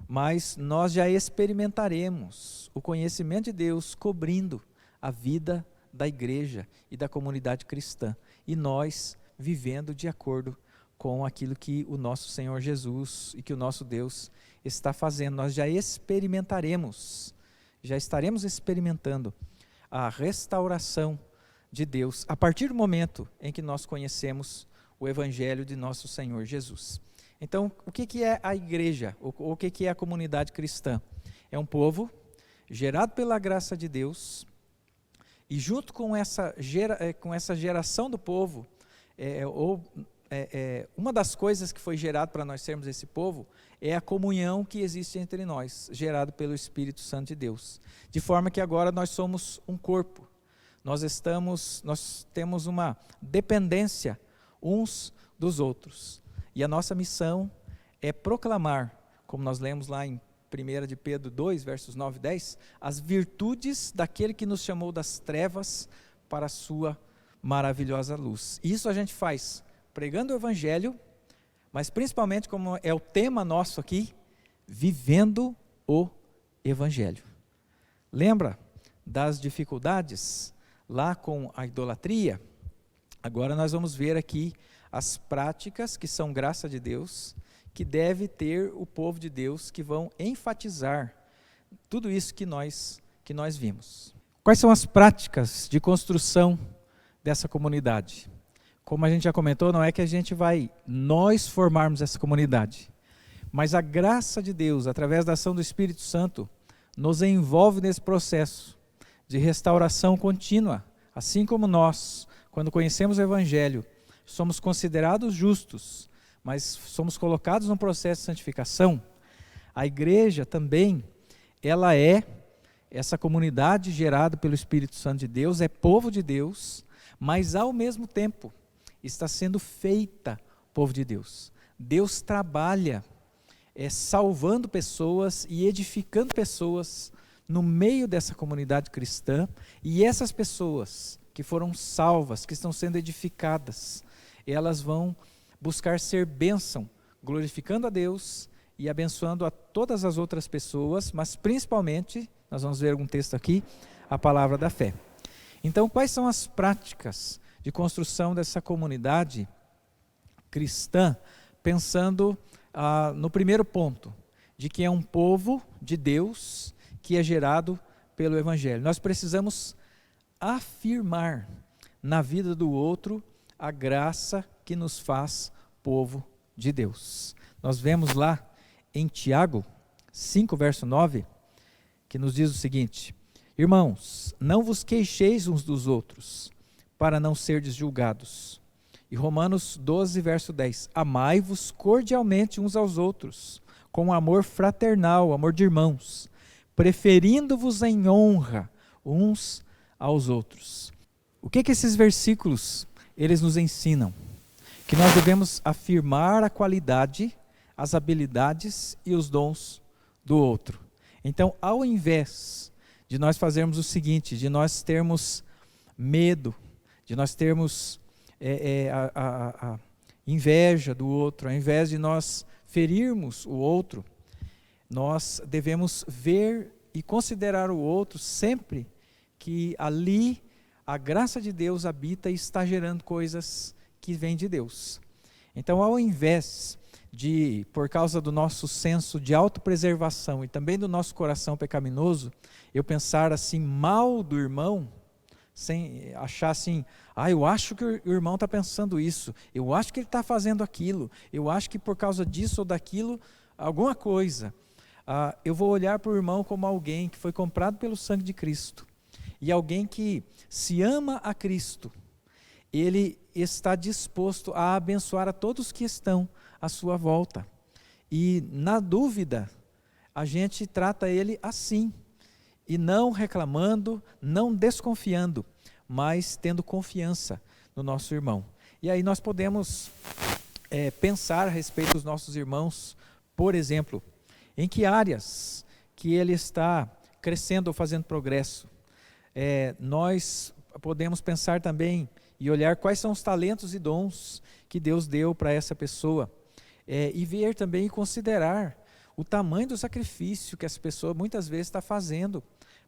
Mas nós já experimentaremos o conhecimento de Deus cobrindo a vida da igreja e da comunidade cristã. E nós vivendo de acordo com aquilo que o nosso Senhor Jesus e que o nosso Deus está fazendo. Nós já experimentaremos, já estaremos experimentando a restauração de Deus a partir do momento em que nós conhecemos o Evangelho de nosso Senhor Jesus. Então, o que é a igreja? O que é a comunidade cristã? É um povo gerado pela graça de Deus e junto com essa geração do povo, uma das coisas que foi gerado para nós sermos esse povo é a comunhão que existe entre nós, gerado pelo Espírito Santo de Deus. De forma que agora nós somos um corpo. Nós temos uma dependência uns dos outros. E a nossa missão é proclamar, como nós lemos lá em 1 de Pedro 2, versos 9 e 10, as virtudes daquele que nos chamou das trevas para a sua maravilhosa luz. Isso a gente faz pregando o Evangelho, mas principalmente, como é o tema nosso aqui, vivendo o Evangelho. Lembra das dificuldades lá com a idolatria? Agora nós vamos ver aqui as práticas que são graça de Deus, que deve ter o povo de Deus, que vão enfatizar tudo isso que nós vimos. Quais são as práticas de construção dessa comunidade. Como a gente já comentou, não é que a gente vai nós formarmos essa comunidade, mas a graça de Deus, através da ação do Espírito Santo, nos envolve nesse processo de restauração contínua. Assim como nós, quando conhecemos o Evangelho, somos considerados justos, mas somos colocados num processo de santificação, a igreja também, ela é essa comunidade gerada pelo Espírito Santo de Deus, é povo de Deus, mas ao mesmo tempo está sendo feita povo de Deus. Deus trabalha salvando pessoas e edificando pessoas no meio dessa comunidade cristã, e essas pessoas que foram salvas, que estão sendo edificadas, elas vão buscar ser bênção, glorificando a Deus e abençoando a todas as outras pessoas, mas principalmente, nós vamos ver algum texto aqui, a palavra da fé. Então, quais são as práticas de construção dessa comunidade cristã, pensando no primeiro ponto, de que é um povo de Deus que é gerado pelo Evangelho. Nós precisamos afirmar na vida do outro a graça que nos faz povo de Deus. Nós vemos lá em Tiago 5, verso 9, que nos diz o seguinte: irmãos, não vos queixeis uns dos outros, para não serdes julgados. E Romanos 12, verso 10, amai-vos cordialmente uns aos outros, com amor fraternal, amor de irmãos, preferindo-vos em honra uns aos outros. O que esses versículos, eles nos ensinam? Que nós devemos afirmar a qualidade, as habilidades e os dons do outro. Então, ao invés de nós fazermos o seguinte, de nós termos medo, de nós termos a inveja do outro, ao invés de nós ferirmos o outro, nós devemos ver e considerar o outro sempre que ali a graça de Deus habita e está gerando coisas que vêm de Deus. Então, ao invés de, por causa do nosso senso de autopreservação e também do nosso coração pecaminoso, eu pensar assim mal do irmão, sem achar assim, eu acho que o irmão está pensando isso, eu acho que ele está fazendo aquilo, eu acho que por causa disso ou daquilo, alguma coisa. Eu vou olhar para o irmão como alguém que foi comprado pelo sangue de Cristo, e alguém que se ama a Cristo, ele está disposto a abençoar a todos que estão à sua volta. E na dúvida, a gente trata ele assim, e não reclamando, não desconfiando, mas tendo confiança no nosso irmão. E aí nós podemos pensar a respeito dos nossos irmãos, por exemplo, em que áreas que ele está crescendo ou fazendo progresso. Nós podemos pensar também e olhar quais são os talentos e dons que Deus deu para essa pessoa, e ver também e considerar o tamanho do sacrifício que essa pessoa muitas vezes está fazendo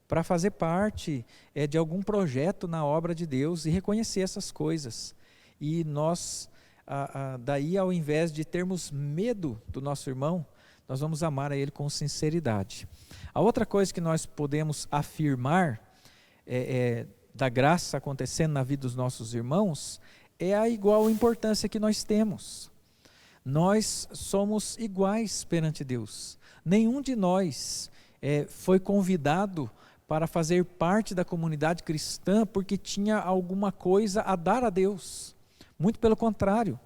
para fazer parte de algum projeto na obra de Deus, e reconhecer essas coisas. E nós, daí, ao invés de termos medo do nosso irmão, nós vamos amar a ele com sinceridade. A outra coisa que nós podemos afirmar da graça acontecendo na vida dos nossos irmãos é a igual importância que nós temos. Nós somos iguais perante Deus. Nenhum de nós foi convidado para fazer parte da comunidade cristã porque tinha alguma coisa a dar a Deus. Muito pelo contrário,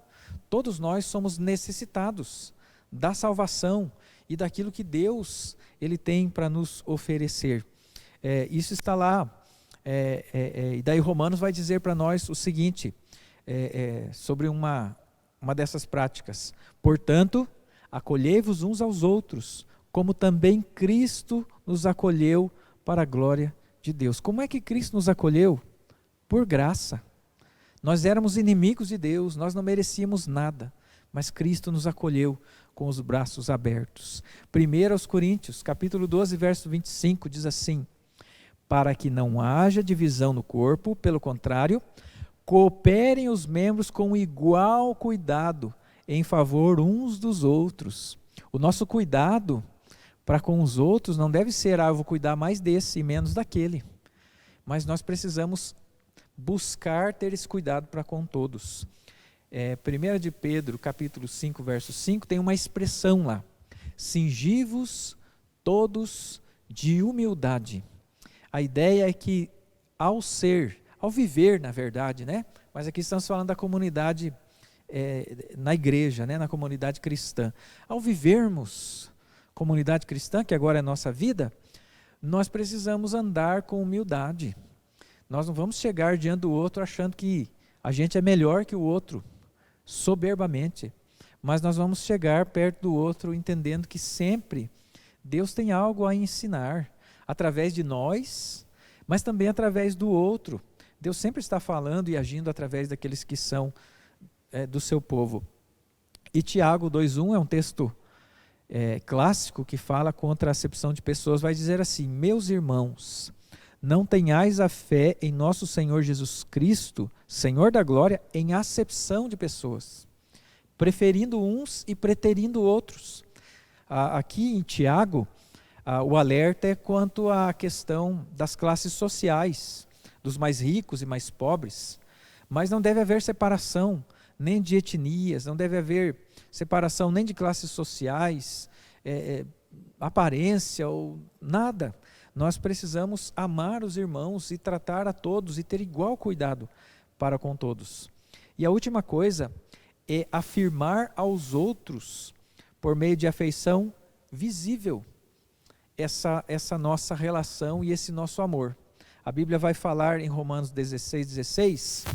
todos nós somos necessitados da salvação e daquilo que Deus ele tem para nos oferecer. Isso está lá, e daí Romanos vai dizer para nós o seguinte, sobre uma dessas práticas: portanto, acolhei-vos uns aos outros, como também Cristo nos acolheu para a glória de Deus. Como é que Cristo nos acolheu? Por graça. Nós éramos inimigos de Deus, nós não merecíamos nada, mas Cristo nos acolheu com os braços abertos. 1 Coríntios, capítulo 12, verso 25, diz assim: para que não haja divisão no corpo, pelo contrário, cooperem os membros com igual cuidado em favor uns dos outros. O nosso cuidado para com os outros não deve ser, eu vou cuidar mais desse e menos daquele. Mas nós precisamos buscar ter esse cuidado para com todos. 1 de Pedro, capítulo 5, verso 5, tem uma expressão lá: cingivos todos de humildade. A ideia é que ao viver, na verdade, né? Mas aqui estamos falando da comunidade na igreja, né? Na comunidade cristã. Ao vivermos comunidade cristã, que agora é a nossa vida, nós precisamos andar com humildade. Nós não vamos chegar diante do outro achando que a gente é melhor que o outro, soberbamente, mas nós vamos chegar perto do outro entendendo que sempre Deus tem algo a ensinar, através de nós, mas também através do outro. Deus sempre está falando e agindo através daqueles que são do seu povo. E Tiago 2,1 é um texto clássico que fala contra a acepção de pessoas, vai dizer assim: meus irmãos, não tenhais a fé em nosso Senhor Jesus Cristo, Senhor da glória, em acepção de pessoas, preferindo uns e preterindo outros. Aqui em Tiago, o alerta é quanto à questão das classes sociais, dos mais ricos e mais pobres, mas não deve haver separação nem de etnias, não deve haver separação nem de classes sociais, aparência ou nada. Nós precisamos amar os irmãos e tratar a todos e ter igual cuidado para com todos. E a última coisa é afirmar aos outros, por meio de afeição visível, essa nossa relação e esse nosso amor. A Bíblia vai falar em Romanos 16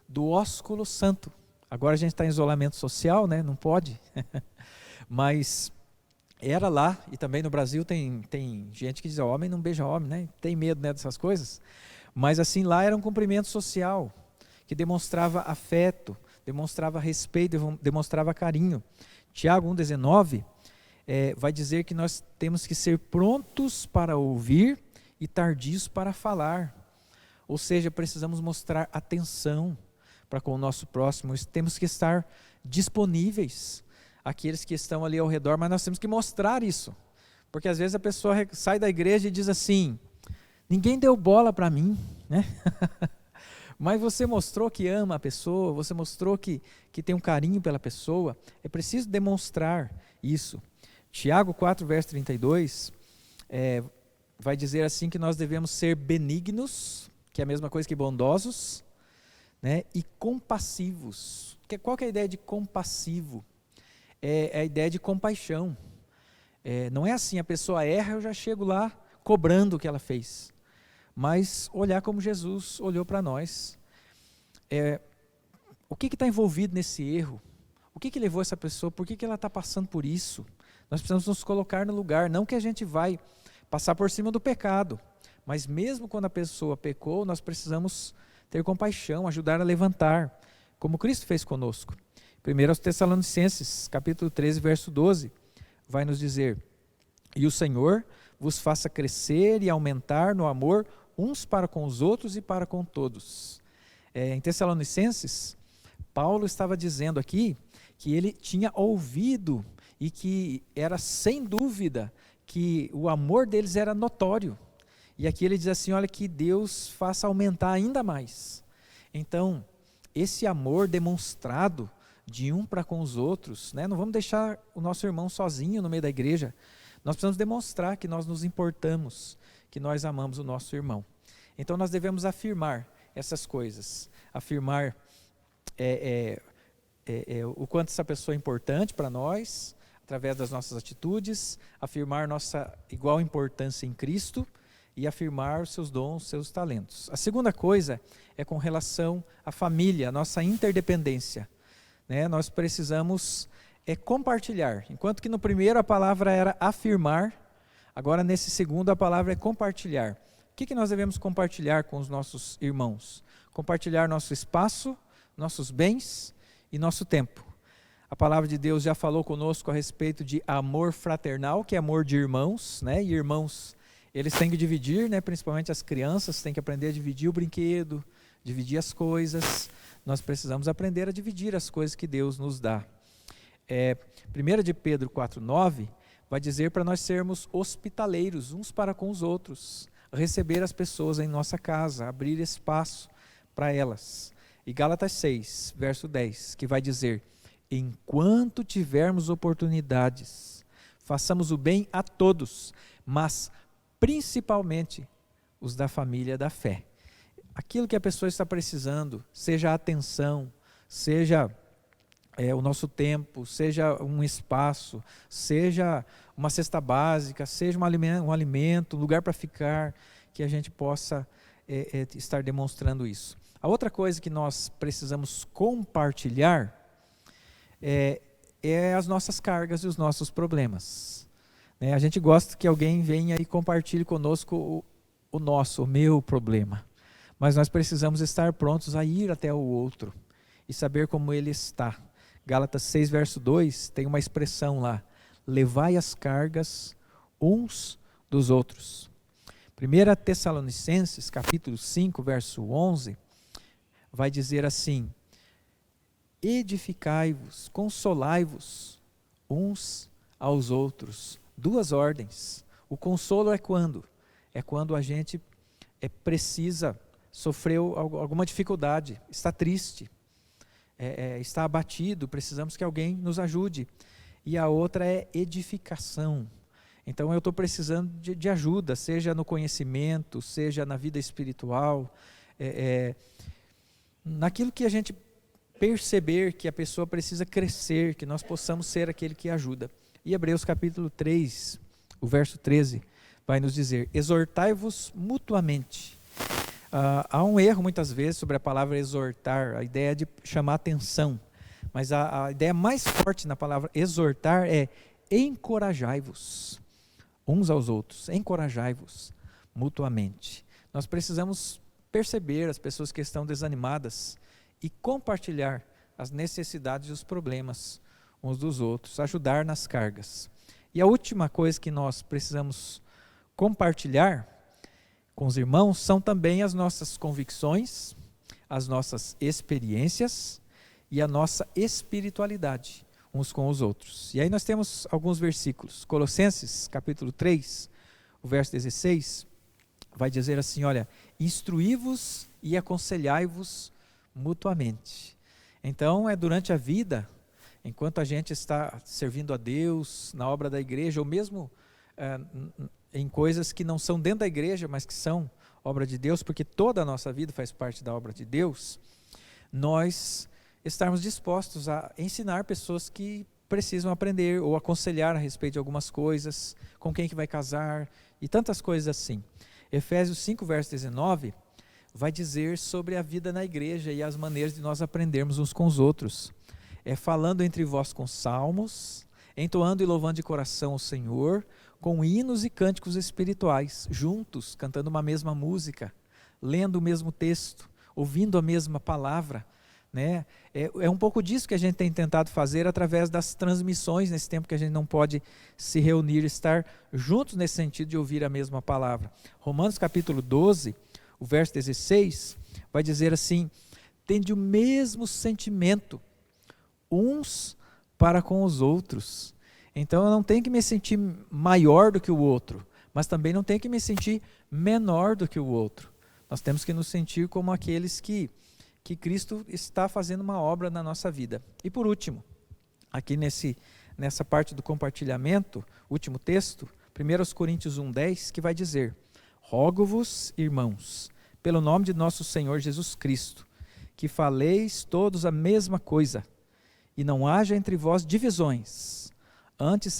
do ósculo santo. Agora a gente está em isolamento social, né? Não pode, mas era lá, e também no Brasil tem gente que diz: homem não beija homem, né? Tem medo, né, dessas coisas, mas assim, lá era um cumprimento social, que demonstrava afeto, demonstrava respeito, demonstrava carinho. Tiago 1,19 vai dizer que nós temos que ser prontos para ouvir e tardios para falar, ou seja, precisamos mostrar atenção para com o nosso próximo, temos que estar disponíveis àqueles que estão ali ao redor, mas nós temos que mostrar isso, porque às vezes a pessoa sai da igreja e diz assim: ninguém deu bola para mim, né? Mas você mostrou que ama a pessoa, você mostrou que tem um carinho pela pessoa. É preciso demonstrar isso. Tiago 4, verso 32, vai dizer assim que nós devemos ser benignos, que é a mesma coisa que bondosos, né, e compassivos. Qual que é a ideia de compassivo? É a ideia de compaixão. Não é assim, a pessoa erra, eu já chego lá cobrando o que ela fez. Mas olhar como Jesus olhou para nós. O que está envolvido nesse erro? O que levou essa pessoa? Por que ela está passando por isso? Nós precisamos nos colocar no lugar, não que a gente vai passar por cima do pecado, mas mesmo quando a pessoa pecou, nós precisamos ter compaixão, ajudar a levantar, como Cristo fez conosco. 1 Tessalonicenses, capítulo 13, verso 12, vai nos dizer: e o Senhor vos faça crescer e aumentar no amor uns para com os outros e para com todos. Em Tessalonicenses, Paulo estava dizendo aqui que ele tinha ouvido e que era sem dúvida que o amor deles era notório. E aqui ele diz assim: olha, que Deus faça aumentar ainda mais. Então, esse amor demonstrado de um para com os outros, né? Não vamos deixar o nosso irmão sozinho no meio da igreja. Nós precisamos demonstrar que nós nos importamos, que nós amamos o nosso irmão. Então nós devemos afirmar essas coisas, afirmar o quanto essa pessoa é importante para nós, através das nossas atitudes, afirmar nossa igual importância em Cristo e afirmar os seus dons, seus talentos. A segunda coisa é com relação à família, a nossa interdependência. Né? Nós precisamos compartilhar. Enquanto que no primeiro a palavra era afirmar, agora nesse segundo a palavra é compartilhar. O que nós devemos compartilhar com os nossos irmãos? Compartilhar nosso espaço, nossos bens e nosso tempo. A palavra de Deus já falou conosco a respeito de amor fraternal, que é amor de irmãos, né? E irmãos, eles têm que dividir, né? Principalmente as crianças têm que aprender a dividir o brinquedo, dividir as coisas. Nós precisamos aprender a dividir as coisas que Deus nos dá. 1 de Pedro 4,9 vai dizer para nós sermos hospitaleiros uns para com os outros, receber as pessoas em nossa casa, abrir espaço para elas. E Gálatas 6, verso 10, que vai dizer: enquanto tivermos oportunidades, façamos o bem a todos, mas principalmente os da família da fé. Aquilo que a pessoa está precisando, seja atenção, seja o nosso tempo, seja um espaço, seja uma cesta básica, seja um alimento, um lugar para ficar, que a gente possa estar demonstrando isso. A outra coisa que nós precisamos compartilhar é as nossas cargas e os nossos problemas. A gente gosta que alguém venha e compartilhe conosco o meu problema. Mas nós precisamos estar prontos a ir até o outro e saber como ele está. Gálatas 6, verso 2, tem uma expressão lá: levai as cargas uns dos outros. 1 Tessalonicenses, capítulo 5, verso 11, vai dizer assim: edificai-vos, consolai-vos uns aos outros. Duas ordens. O consolo é quando? É quando a gente precisa, sofreu alguma dificuldade, está triste, está abatido, precisamos que alguém nos ajude. E a outra é edificação. Então eu estou precisando de ajuda, seja no conhecimento, seja na vida espiritual, naquilo que a gente perceber que a pessoa precisa crescer, que nós possamos ser aquele que ajuda. E Hebreus capítulo 3, o verso 13, vai nos dizer: exortai-vos mutuamente. Há um erro muitas vezes sobre a palavra exortar, a ideia de chamar atenção, mas a ideia mais forte na palavra exortar é encorajai-vos uns aos outros, encorajai-vos mutuamente. Nós precisamos perceber as pessoas que estão desanimadas e compartilhar as necessidades e os problemas uns dos outros, ajudar nas cargas. E a última coisa que nós precisamos compartilhar com os irmãos são também as nossas convicções, as nossas experiências e a nossa espiritualidade uns com os outros. E aí nós temos alguns versículos. Colossenses capítulo 3, o verso 16, vai dizer assim: olha, instruí-vos e aconselhai-vos mutuamente. Então durante a vida, enquanto a gente está servindo a Deus na obra da igreja, ou mesmo em coisas que não são dentro da igreja, mas que são obra de Deus, porque toda a nossa vida faz parte da obra de Deus, nós estarmos dispostos a ensinar pessoas que precisam aprender, ou aconselhar a respeito de algumas coisas, com quem que vai casar, e tantas coisas assim. Efésios 5, verso 19, vai dizer sobre a vida na igreja e as maneiras de nós aprendermos uns com os outros. Falando entre vós com salmos, entoando e louvando de coração o Senhor, com hinos e cânticos espirituais, juntos, cantando uma mesma música, lendo o mesmo texto, ouvindo a mesma palavra. É um pouco disso que a gente tem tentado fazer através das transmissões, nesse tempo que a gente não pode se reunir, estar juntos nesse sentido de ouvir a mesma palavra. Romanos capítulo 12, o verso 16, vai dizer assim: tende o mesmo sentimento uns para com os outros. Então eu não tenho que me sentir maior do que o outro, mas também não tenho que me sentir menor do que o outro. Nós temos que nos sentir como aqueles que Cristo está fazendo uma obra na nossa vida. E por último, aqui nessa parte do compartilhamento, último texto, 1 Coríntios 1:10, que vai dizer: rogo-vos, irmãos, pelo nome de nosso Senhor Jesus Cristo, que faleis todos a mesma coisa, e não haja entre vós divisões, antes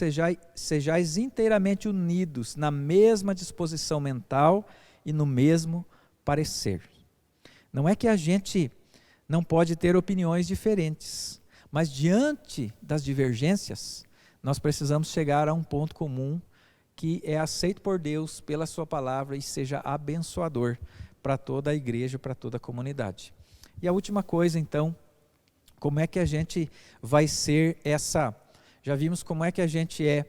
sejais inteiramente unidos na mesma disposição mental e no mesmo parecer. Não é que a gente não pode ter opiniões diferentes, mas diante das divergências, nós precisamos chegar a um ponto comum que é aceito por Deus pela sua palavra e seja abençoador para toda a igreja, para toda a comunidade. E a última coisa então, como é que a gente vai ser essa... Já vimos como é que a gente é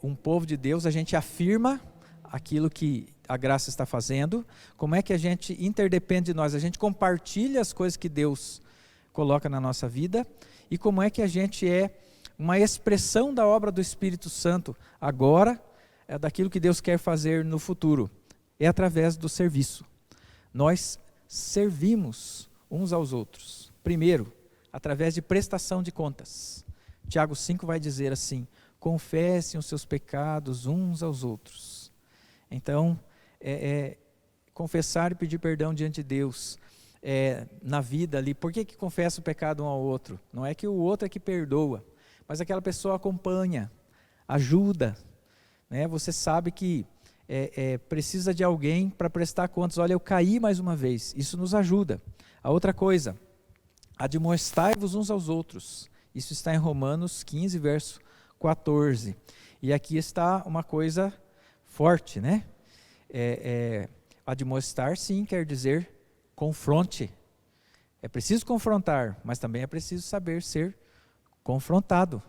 um povo de Deus, a gente afirma aquilo que a graça está fazendo, como é que a gente interdepende de nós, a gente compartilha as coisas que Deus coloca na nossa vida, e como é que a gente é uma expressão da obra do Espírito Santo, agora, daquilo que Deus quer fazer no futuro, é através do serviço. Nós servimos uns aos outros. Primeiro, através de prestação de contas. Tiago 5 vai dizer assim: confessem os seus pecados uns aos outros. Então, confessar e pedir perdão diante de Deus, na vida ali. Por que confessa o pecado um ao outro? Não é que o outro é que perdoa, mas aquela pessoa acompanha, ajuda, né? Você sabe que precisa de alguém para prestar contas. Olha, eu caí mais uma vez, isso nos ajuda. A outra coisa, admoestai-vos uns aos outros. Isso está em Romanos 15, verso 14. E aqui está uma coisa forte, né? Admoestar, sim, quer dizer confronte. É preciso confrontar, mas também é preciso saber ser confrontado.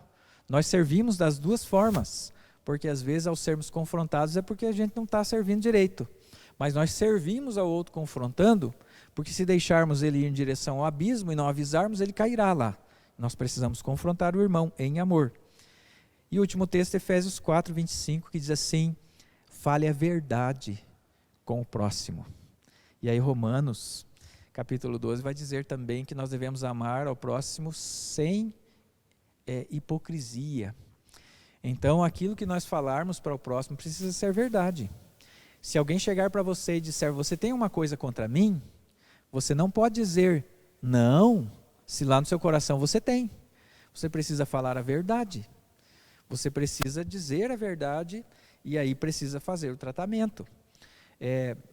Nós servimos das duas formas, porque às vezes ao sermos confrontados é porque a gente não está servindo direito. Mas nós servimos ao outro confrontando, porque se deixarmos ele ir em direção ao abismo e não avisarmos, ele cairá lá. Nós precisamos confrontar o irmão em amor. E o último texto, Efésios 4, 25, que diz assim: fale a verdade com o próximo. E aí Romanos, capítulo 12, vai dizer também que nós devemos amar ao próximo sem hipocrisia. Então, aquilo que nós falarmos para o próximo precisa ser verdade. Se alguém chegar para você e disser: você tem uma coisa contra mim, você não pode dizer não, se lá no seu coração você tem. Você precisa falar a verdade. Você precisa dizer a verdade e aí precisa fazer o tratamento.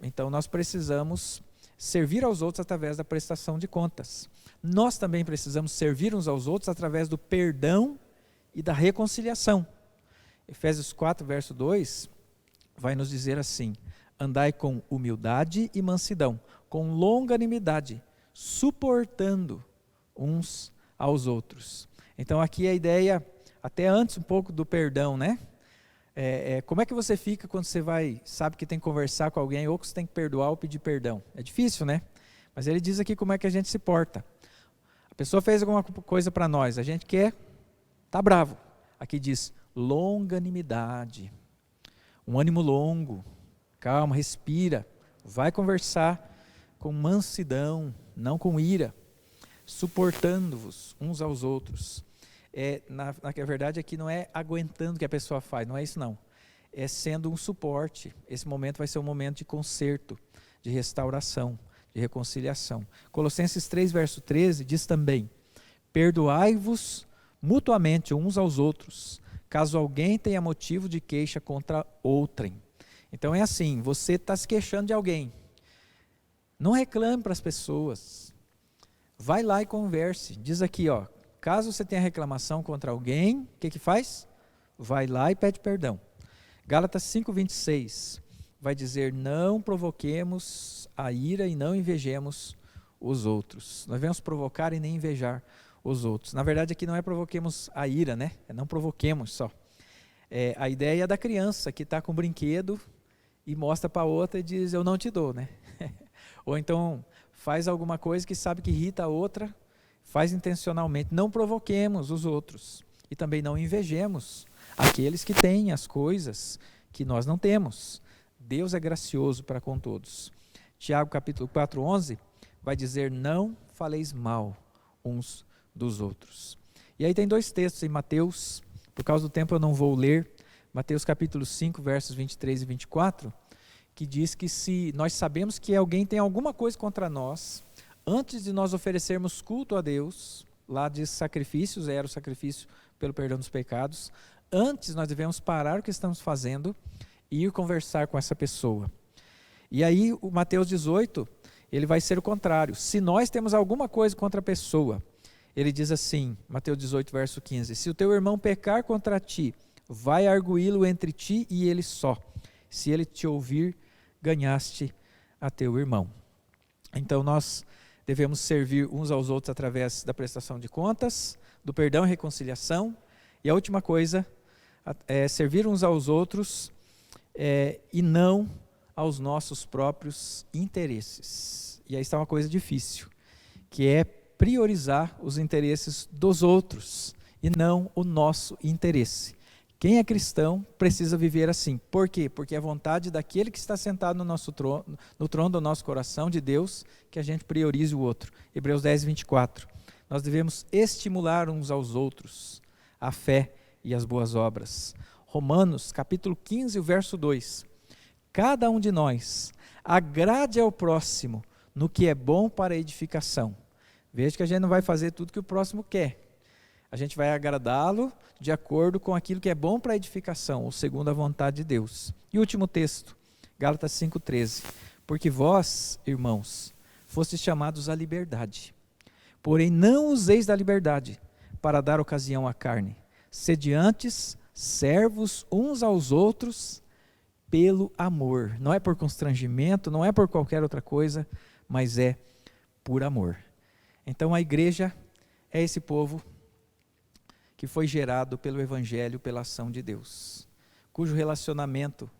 Então nós precisamos servir aos outros através da prestação de contas. Nós também precisamos servir uns aos outros através do perdão e da reconciliação. Efésios 4, verso 2, vai nos dizer assim: andai com humildade e mansidão, com longanimidade, suportando uns aos outros. Então aqui a ideia, até antes um pouco do perdão, né? Como é que você fica quando você sabe que tem que conversar com alguém, ou que você tem que perdoar ou pedir perdão? É difícil, né? Mas ele diz aqui como é que a gente se porta. A pessoa fez alguma coisa para nós, a gente tá bravo. Aqui diz longanimidade, um ânimo longo, calma, respira, vai conversar com mansidão, não com ira, suportando-vos uns aos outros. Na verdade aqui não é aguentando o que a pessoa faz, não é isso não. É sendo um suporte. Esse momento vai ser um momento de conserto, de restauração, de reconciliação. Colossenses 3, verso 13 diz também: perdoai-vos mutuamente uns aos outros, caso alguém tenha motivo de queixa contra outrem. Então é assim, você está se queixando de alguém, não reclame para as pessoas, vai lá e converse. Diz aqui, caso você tenha reclamação contra alguém, o que faz? Vai lá e pede perdão. Gálatas 5:26 vai dizer: não provoquemos a ira e não invejemos os outros. Nós devemos provocar e nem invejar os outros. Na verdade aqui não é provoquemos a ira, né? Não provoquemos só. A ideia da criança que está com um brinquedo e mostra para a outra e diz: eu não te dou, né? Ou então faz alguma coisa que sabe que irrita a outra, faz intencionalmente. Não provoquemos os outros e também não invejemos aqueles que têm as coisas que nós não temos. Deus é gracioso para com todos. Tiago capítulo 4:11 vai dizer: não faleis mal uns dos outros. E aí tem dois textos em Mateus, por causa do tempo eu não vou ler, Mateus capítulo 5, versos 23 e 24, que diz que se nós sabemos que alguém tem alguma coisa contra nós, antes de nós oferecermos culto a Deus, lá diz sacrifícios, era o sacrifício pelo perdão dos pecados, antes nós devemos parar o que estamos fazendo e ir conversar com essa pessoa. E aí o Mateus 18, ele vai ser o contrário. Se nós temos alguma coisa contra a pessoa, ele diz assim, Mateus 18, verso 15, se o teu irmão pecar contra ti, vai arguí-lo entre ti e ele só. Se ele te ouvir, ganhaste a teu irmão. Então nós devemos servir uns aos outros através da prestação de contas, do perdão e reconciliação. E a última coisa é servir uns aos outros e não aos nossos próprios interesses. E aí está uma coisa difícil, que é priorizar os interesses dos outros e não o nosso interesse. Quem é cristão precisa viver assim. Por quê? Porque é a vontade daquele que está sentado no trono do nosso coração, de Deus, que a gente priorize o outro. Hebreus 10, 24. Nós devemos estimular uns aos outros a fé e as boas obras. Romanos, capítulo 15, verso 2. Cada um de nós agrade ao próximo no que é bom para a edificação. Veja que a gente não vai fazer tudo que o próximo quer. A gente vai agradá-lo de acordo com aquilo que é bom para a edificação, ou segundo a vontade de Deus. E o último texto, Gálatas 5,13. Porque vós, irmãos, fostes chamados à liberdade. Porém não useis da liberdade para dar ocasião à carne. Sede antes servos uns aos outros pelo amor. Não é por constrangimento, não é por qualquer outra coisa, mas é por amor. Então a igreja é esse povo que foi gerado pelo Evangelho, pela ação de Deus, cujo relacionamento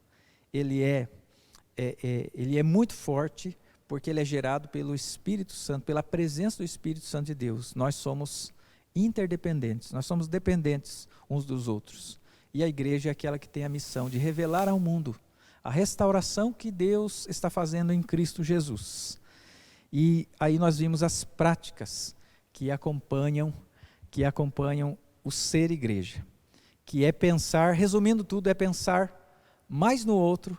ele é muito forte, porque ele é gerado pelo Espírito Santo, pela presença do Espírito Santo de Deus. Nós somos interdependentes, nós somos dependentes uns dos outros. E a igreja é aquela que tem a missão de revelar ao mundo a restauração que Deus está fazendo em Cristo Jesus. E aí nós vimos as práticas que acompanham o ser igreja, que é pensar, resumindo tudo, é pensar mais no outro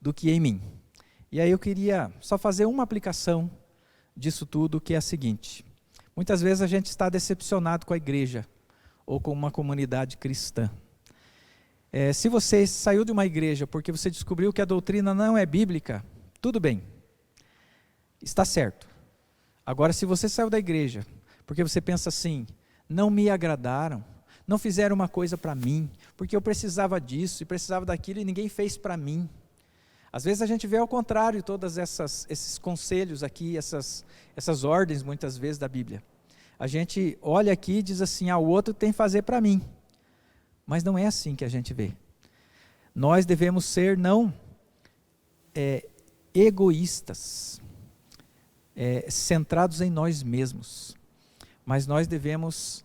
do que em mim. E aí eu queria só fazer uma aplicação disso tudo, que é a seguinte: muitas vezes a gente está decepcionado com a igreja ou com uma comunidade cristã. Se você saiu de uma igreja porque você descobriu que a doutrina não é bíblica, tudo bem, está certo. Agora, se você saiu da igreja porque você pensa assim: não me agradaram, não fizeram uma coisa para mim, porque eu precisava disso e precisava daquilo e ninguém fez para mim. Às vezes a gente vê ao contrário todos esses conselhos aqui, essas ordens muitas vezes da Bíblia. A gente olha aqui e diz assim: o outro tem que fazer para mim. Mas não é assim que a gente vê. Nós devemos ser não egoístas, centrados em nós mesmos, mas nós devemos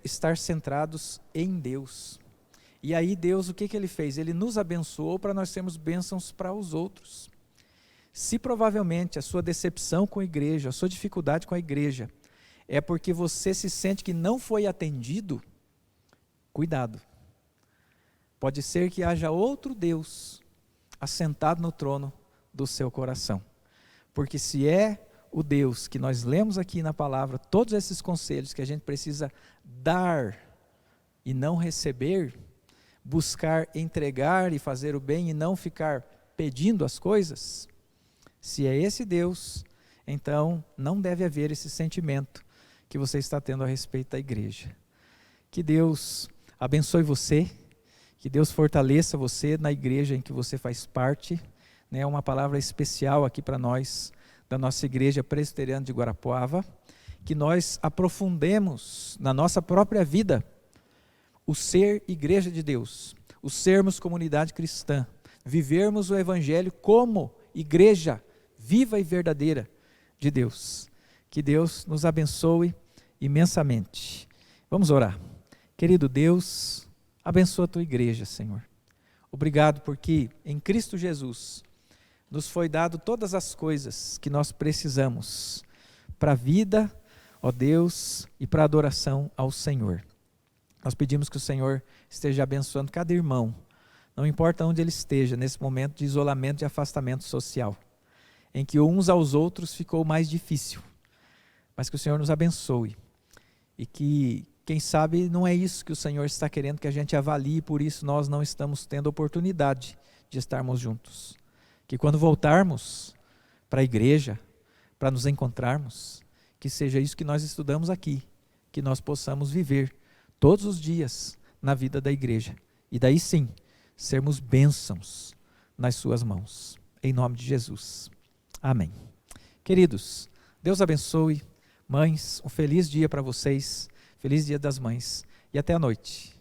estar centrados em Deus. E aí Deus, o que ele fez? Ele nos abençoou para nós sermos bênçãos para os outros. Se provavelmente a sua decepção com a igreja, a sua dificuldade com a igreja, é porque você se sente que não foi atendido, cuidado. Pode ser que haja outro Deus assentado no trono do seu coração. Porque se é o Deus que nós lemos aqui na palavra, todos esses conselhos que a gente precisa dar e não receber, buscar entregar e fazer o bem e não ficar pedindo as coisas, se é esse Deus, então não deve haver esse sentimento que você está tendo a respeito da igreja. Que Deus abençoe você, que Deus fortaleça você na igreja em que você faz parte, né? Uma palavra especial aqui para nós, da nossa igreja presbiteriana de Guarapuava, que nós aprofundemos na nossa própria vida o ser igreja de Deus, o sermos comunidade cristã, vivermos o evangelho como igreja viva e verdadeira de Deus. Que Deus nos abençoe imensamente. Vamos orar. Querido Deus, abençoa a tua igreja, Senhor. Obrigado porque em Cristo Jesus nos foi dado todas as coisas que nós precisamos para a vida, ó Deus, e para a adoração ao Senhor. Nós pedimos que o Senhor esteja abençoando cada irmão, não importa onde ele esteja, nesse momento de isolamento e afastamento social, em que uns aos outros ficou mais difícil, mas que o Senhor nos abençoe, e que, quem sabe, não é isso que o Senhor está querendo que a gente avalie, e por isso nós não estamos tendo oportunidade de estarmos juntos. Que quando voltarmos para a igreja, para nos encontrarmos, que seja isso que nós estudamos aqui, que nós possamos viver todos os dias na vida da igreja, e daí sim, sermos bênçãos nas suas mãos, em nome de Jesus, amém. Queridos, Deus abençoe, mães, um feliz dia para vocês, feliz dia das mães, e até a noite.